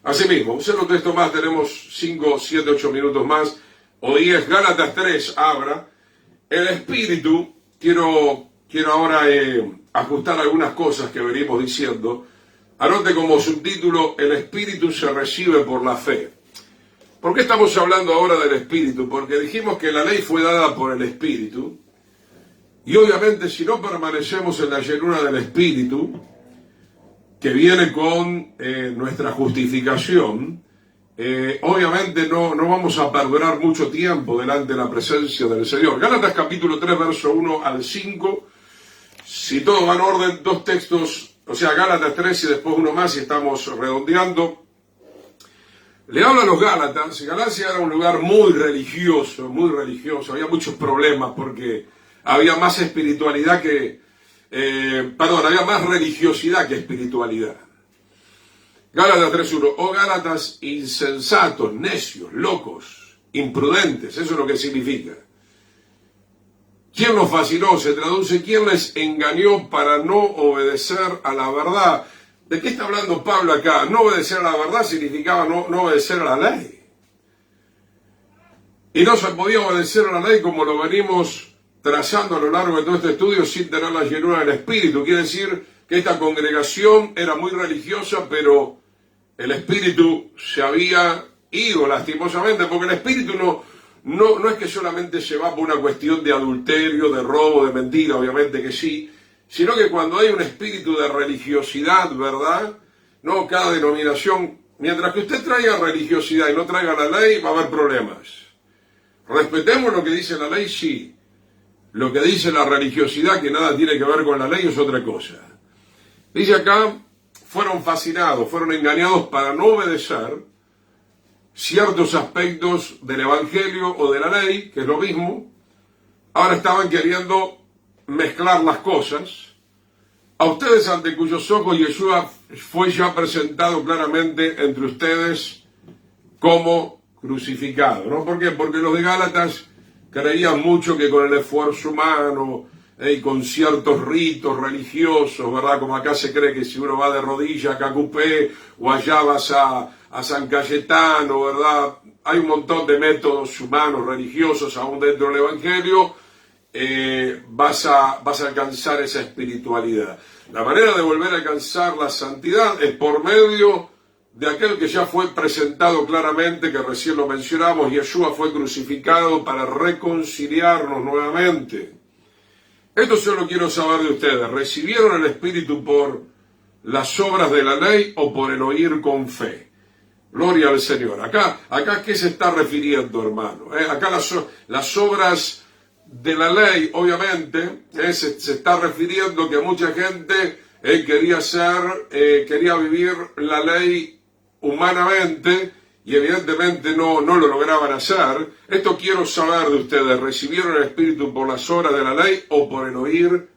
Asimismo, un solo texto más, tenemos 5, 7, 8 minutos más, o 10, Gálatas 3, abra. El Espíritu, quiero ahora ajustar algunas cosas que venimos diciendo. Anote como subtítulo, el Espíritu se recibe por la fe. ¿Por qué estamos hablando ahora del Espíritu? Porque dijimos que la ley fue dada por el Espíritu, y obviamente si no permanecemos en la llenura del Espíritu, que viene con nuestra justificación, obviamente no vamos a perdurar mucho tiempo delante de la presencia del Señor. Gálatas capítulo 3, verso 1 al 5, si todo va en orden, dos textos, o sea, Gálatas 3 y después uno más y estamos redondeando. Le habla a los Gálatas. Galacia era un lugar muy religioso, había muchos problemas porque había más espiritualidad había más religiosidad que espiritualidad. Gálatas 3.1, oh Gálatas insensatos, necios, locos, imprudentes, eso es lo que significa. ¿Quién los fascinó? Se traduce, ¿quién les engañó para no obedecer a la verdad? ¿De qué está hablando Pablo acá? No obedecer a la verdad significaba no obedecer a la ley. Y no se podía obedecer a la ley como lo venimos trazando a lo largo de todo este estudio sin tener la llenura del Espíritu. Quiere decir que esta congregación era muy religiosa, pero el Espíritu se había ido lastimosamente, porque el Espíritu no es que solamente se va por una cuestión de adulterio, de robo, de mentira, obviamente que sí, sino que cuando hay un espíritu de religiosidad, ¿verdad? No, cada denominación, mientras que usted traiga religiosidad y no traiga la ley, va a haber problemas. Respetemos lo que dice la ley, sí. Lo que dice la religiosidad, que nada tiene que ver con la ley, es otra cosa. Dice acá, fueron fascinados, fueron engañados para no obedecer ciertos aspectos del Evangelio o de la ley, que es lo mismo. Ahora estaban queriendo mezclar las cosas. A ustedes, ante cuyos ojos Yeshua fue ya presentado claramente entre ustedes como crucificado, ¿no? ¿Por qué? Porque los de Gálatas creían mucho que con el esfuerzo humano y con ciertos ritos religiosos, ¿verdad? Como acá se cree que si uno va de rodillas a Cacupé o allá vas a San Cayetano, ¿verdad? Hay un montón de métodos humanos religiosos aún dentro del Evangelio, vas a alcanzar esa espiritualidad. La manera de volver a alcanzar la santidad es por medio de aquel que ya fue presentado claramente, que recién lo mencionamos. Yeshua fue crucificado para reconciliarnos nuevamente. Esto solo quiero saber de ustedes. ¿Recibieron el Espíritu por las obras de la ley o por el oír con fe? Gloria al Señor. Acá ¿qué se está refiriendo, hermano? Acá las obras de la ley, obviamente, se está refiriendo que mucha gente quería vivir la ley humanamente y evidentemente no lo lograban hacer. Esto quiero saber de ustedes. ¿Recibieron el Espíritu por las obras de la ley o por el oír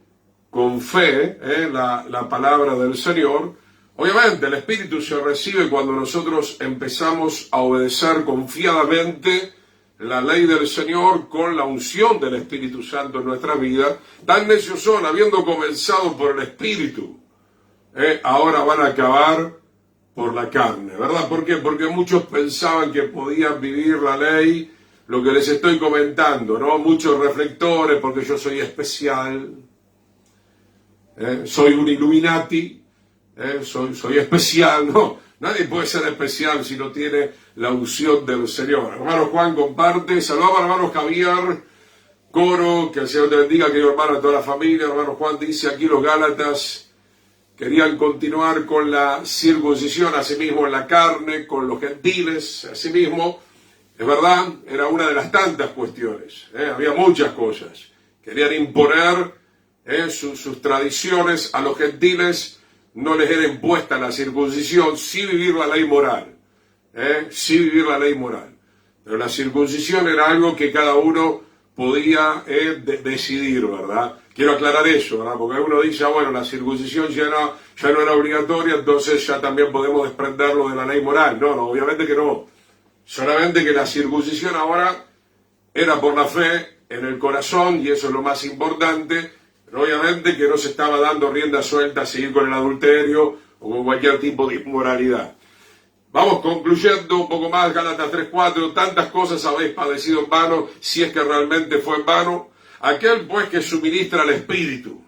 con fe la palabra del Señor? Obviamente el Espíritu se recibe cuando nosotros empezamos a obedecer confiadamente la ley del Señor con la unción del Espíritu Santo en nuestra vida. Tan necios son, habiendo comenzado por el Espíritu, ahora van a acabar por la carne, ¿verdad? ¿Por qué? Porque muchos pensaban que podían vivir la ley, lo que les estoy comentando, ¿no? Muchos reflectores, porque yo soy especial, soy un Illuminati, soy especial. No, nadie puede ser especial si no tiene la unción del Señor. Hermano Juan comparte, saludamos al hermano Javier Coro, que el Señor te bendiga, querido hermano, a toda la familia. Hermano Juan dice aquí los Gálatas querían continuar con la circuncisión, asimismo en la carne, con los gentiles, asimismo, es verdad, era una de las tantas cuestiones, había muchas cosas. Querían imponer sus tradiciones a los gentiles, no les era impuesta la circuncisión, sí vivir la ley moral, sí vivir la ley moral. Pero la circuncisión era algo que cada uno podía decidir, ¿verdad? Quiero aclarar eso, ¿verdad? Porque uno dice, bueno, la circuncisión ya no era obligatoria, entonces ya también podemos desprenderlo de la ley moral. No, obviamente que no. Solamente que la circuncisión ahora era por la fe en el corazón, y eso es lo más importante, pero obviamente que no se estaba dando rienda suelta a seguir con el adulterio o con cualquier tipo de inmoralidad. Vamos concluyendo un poco más, Gálatas 3:4, tantas cosas habéis padecido en vano, si es que realmente fue en vano. Aquel pues que suministra al Espíritu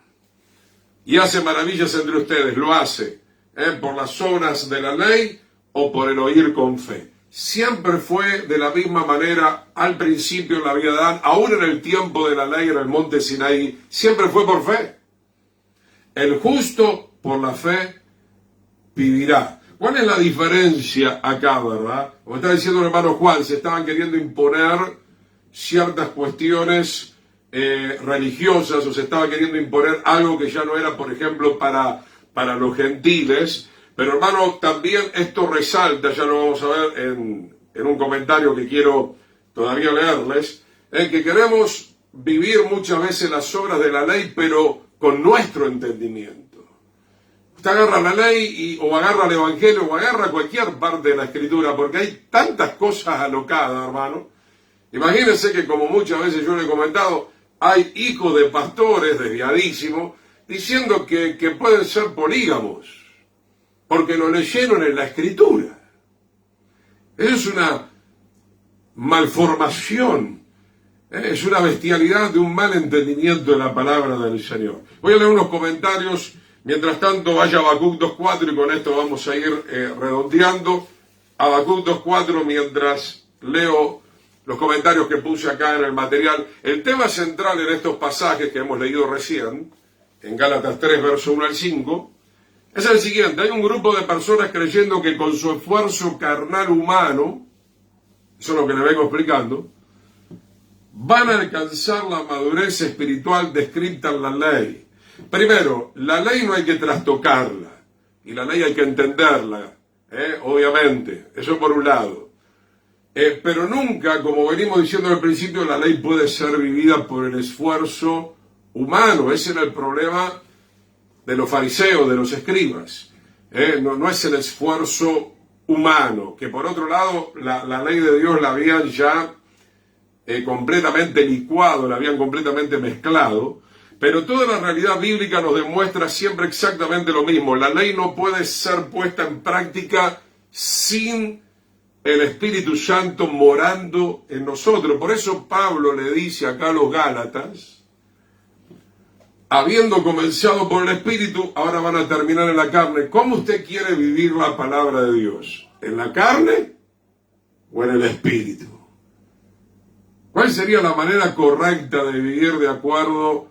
y hace maravillas entre ustedes, lo hace por las obras de la ley o por el oír con fe. Siempre fue de la misma manera al principio en la vida de Adán, aún en el tiempo de la ley en el monte Sinaí, siempre fue por fe. El justo por la fe vivirá. ¿Cuál es la diferencia acá, verdad? Como está diciendo el hermano Juan, se estaban queriendo imponer ciertas cuestiones religiosas, o se estaba queriendo imponer algo que ya no era, por ejemplo, para los gentiles. Pero hermano, también esto resalta, ya lo vamos a ver en un comentario que quiero todavía leerles, que queremos vivir muchas veces las obras de la ley, pero con nuestro entendimiento. Usted agarra la ley o agarra el Evangelio o agarra cualquier parte de la Escritura, porque hay tantas cosas alocadas, hermano. Imagínense que, como muchas veces yo le he comentado, hay hijos de pastores desviadísimos diciendo que pueden ser polígamos, porque lo leyeron en la Escritura. Eso es una malformación, es una bestialidad de un mal entendimiento de la palabra del Señor. Voy a leer unos comentarios. Mientras tanto, vaya a Habacuc 2:4 y con esto vamos a ir redondeando. Habacuc 2:4, mientras leo los comentarios que puse acá en el material. El tema central en estos pasajes que hemos leído recién, en Gálatas 3, verso 1 al 5, es el siguiente. Hay un grupo de personas creyendo que con su esfuerzo carnal humano, eso es lo que le vengo explicando, van a alcanzar la madurez espiritual descrita en la ley. Primero, la ley no hay que trastocarla, y la ley hay que entenderla, obviamente, eso por un lado. Pero nunca, como venimos diciendo al principio, la ley puede ser vivida por el esfuerzo humano. Ese era el problema de los fariseos, de los escribas. No es el esfuerzo humano, que por otro lado la ley de Dios la habían ya completamente licuado, la habían completamente mezclado. Pero toda la realidad bíblica nos demuestra siempre exactamente lo mismo. La ley no puede ser puesta en práctica sin el Espíritu Santo morando en nosotros. Por eso Pablo le dice acá a los Gálatas, habiendo comenzado por el Espíritu, ahora van a terminar en la carne. ¿Cómo usted quiere vivir la palabra de Dios? ¿En la carne o en el Espíritu? ¿Cuál sería la manera correcta de vivir de acuerdo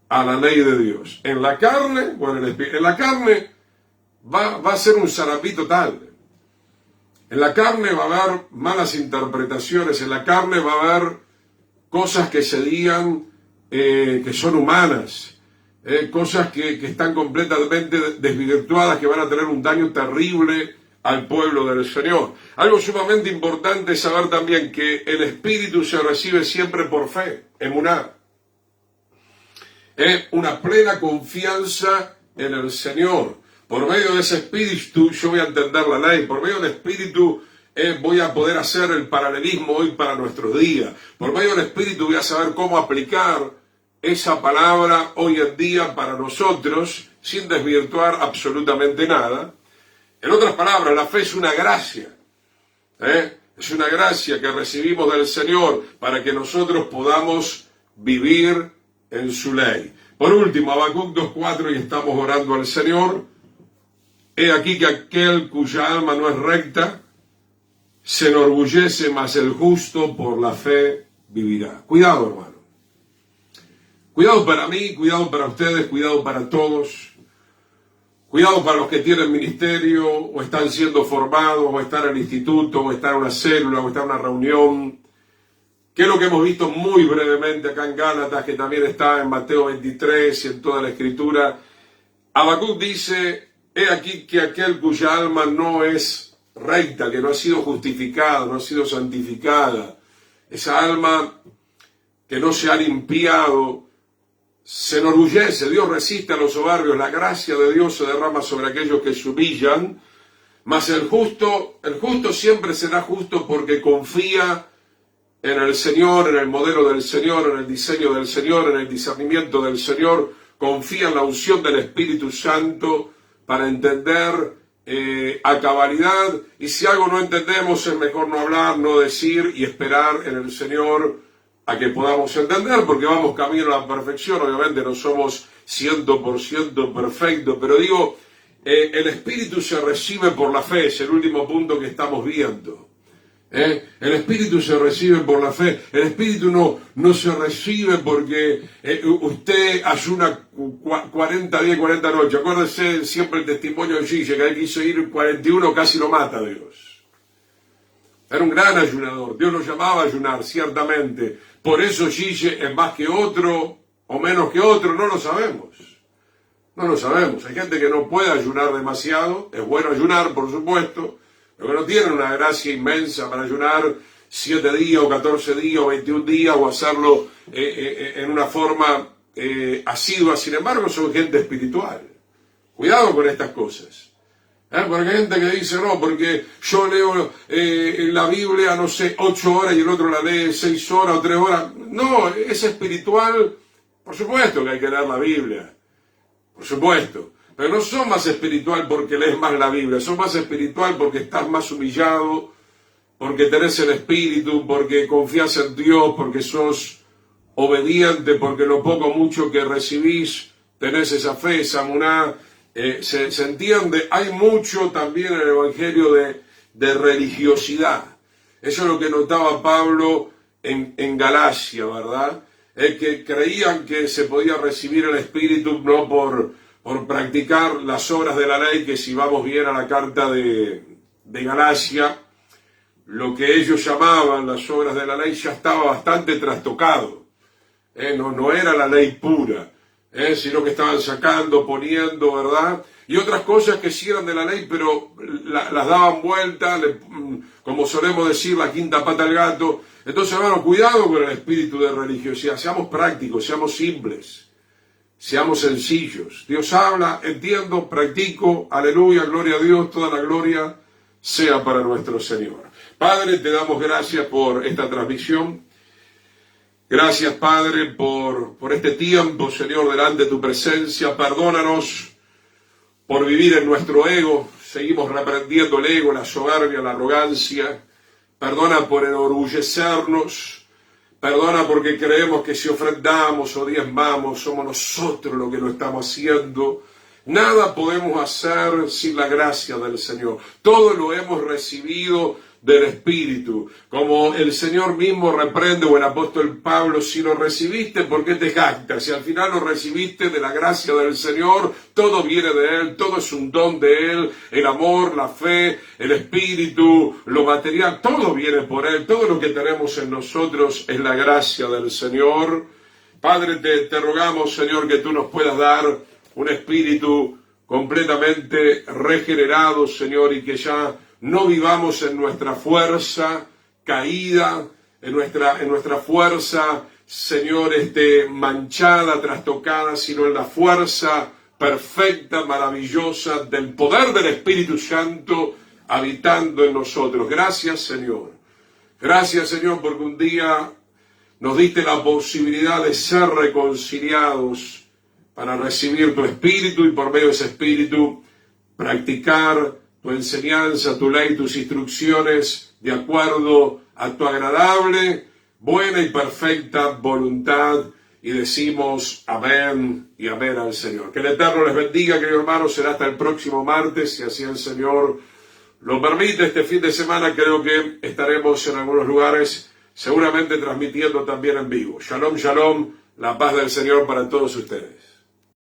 a la ley de Dios? ¿En la carne o en el Espíritu? En la carne va a ser un zarapí total. En la carne va a haber malas interpretaciones. En la carne va a haber cosas que se digan que son humanas. Cosas que están completamente desvirtuadas, que van a tener un daño terrible al pueblo del Señor. Algo sumamente importante es saber también que el Espíritu se recibe siempre por fe, emuná. Una plena confianza en el Señor. Por medio de ese Espíritu yo voy a entender la ley. Por medio del Espíritu voy a poder hacer el paralelismo hoy para nuestros días. Por medio del Espíritu voy a saber cómo aplicar esa palabra hoy en día para nosotros sin desvirtuar absolutamente nada. En otras palabras, la fe es una gracia. Es una gracia que recibimos del Señor para que nosotros podamos vivir en su ley. Por último, Habacuc 2:4, y estamos orando al Señor. He aquí que aquel cuya alma no es recta se enorgullece, mas el justo por la fe vivirá. Cuidado, hermano. Cuidado para mí, cuidado para ustedes, cuidado para todos. Cuidado para los que tienen ministerio, o están siendo formados, o están en el instituto, o están en una célula, o están en una reunión. Que es lo que hemos visto muy brevemente acá en Gálatas, que también está en Mateo 23 y en toda la Escritura. Habacuc dice, he aquí que aquel cuya alma no es recta, que no ha sido justificada, no ha sido santificada, esa alma que no se ha limpiado, se enorgullece. Dios resiste a los soberbios, la gracia de Dios se derrama sobre aquellos que se humillan, mas el justo siempre será justo porque confía en el Señor, en el modelo del Señor, en el diseño del Señor, en el discernimiento del Señor, confía en la unción del Espíritu Santo para entender a cabalidad, y si algo no entendemos es mejor no hablar, no decir y esperar en el Señor a que podamos entender, porque vamos camino a la perfección. Obviamente no somos 100% perfectos, pero digo, el Espíritu se recibe por la fe, es el último punto que estamos viendo. El Espíritu se recibe por la fe. El Espíritu no se recibe porque usted ayuna 40 días y 40 noches. Acuérdese siempre el testimonio de Gille, que él quiso ir 41, casi lo mata Dios. Era un gran ayunador. Dios lo llamaba a ayunar, ciertamente. Por eso Gille es más que otro o menos que otro, no lo sabemos. No lo sabemos. Hay gente que no puede ayunar demasiado. Es bueno ayunar, por supuesto, pero que no tienen una gracia inmensa para ayunar 7 días o 14 días o 21 días o hacerlo en una forma asidua. Sin embargo, son gente espiritual. Cuidado con estas cosas. Porque hay gente que dice, no, porque yo leo la Biblia, no sé, 8 horas y el otro la lee 6 horas o 3 horas. No, es espiritual. Por supuesto que hay que leer la Biblia. Por supuesto. Pero no sos más espiritual porque lees más la Biblia. Sos más espiritual porque estás más humillado, porque tenés el Espíritu, porque confías en Dios, porque sos obediente, porque lo poco o mucho que recibís tenés esa fe, esa emuná. Se entiende, hay mucho también en el Evangelio de religiosidad. Eso es lo que notaba Pablo en Galacia, ¿verdad? Es que creían que se podía recibir el Espíritu no por practicar las obras de la ley, que si vamos bien a la carta de Galacia, lo que ellos llamaban las obras de la ley ya estaba bastante trastocado. No era la ley pura. Sino que estaban sacando, poniendo, ¿verdad? Y otras cosas que sí eran de la ley, pero las daban vuelta, como solemos decir, la quinta pata al gato. Entonces, hermano, cuidado con el espíritu de religiosidad. Seamos prácticos, seamos simples, seamos sencillos. Dios habla, entiendo, practico, aleluya, gloria a Dios, toda la gloria sea para nuestro Señor. Padre, te damos gracias por esta transmisión. Gracias, Padre, por este tiempo, Señor, delante de tu presencia. Perdónanos por vivir en nuestro ego. Seguimos reprendiendo el ego, la soberbia, la arrogancia. Perdona por enorgullecernos. Perdona porque creemos que si ofrendamos o diezmamos, somos nosotros los que lo estamos haciendo. Nada podemos hacer sin la gracia del Señor. Todo lo hemos recibido del Espíritu. Como el Señor mismo reprende, o el apóstol Pablo, si lo recibiste, ¿por qué te jactas? Si al final lo recibiste de la gracia del Señor, todo viene de Él, todo es un don de Él, el amor, la fe, el Espíritu, lo material, todo viene por Él, todo lo que tenemos en nosotros es la gracia del Señor. Padre, te rogamos, Señor, que tú nos puedas dar un espíritu completamente regenerado, Señor, y que ya no vivamos en nuestra fuerza caída, en nuestra fuerza, Señor, manchada, trastocada, sino en la fuerza perfecta, maravillosa del poder del Espíritu Santo habitando en nosotros. Gracias, Señor. Gracias, Señor, porque un día nos diste la posibilidad de ser reconciliados para recibir tu Espíritu y por medio de ese Espíritu practicar tu enseñanza, tu ley, tus instrucciones de acuerdo a tu agradable, buena y perfecta voluntad. Y decimos amén y amén al Señor. Que el Eterno les bendiga, queridos hermanos. Será hasta el próximo martes, si así el Señor lo permite. Este fin de semana creo que estaremos en algunos lugares, seguramente transmitiendo también en vivo. Shalom, shalom, la paz del Señor para todos ustedes.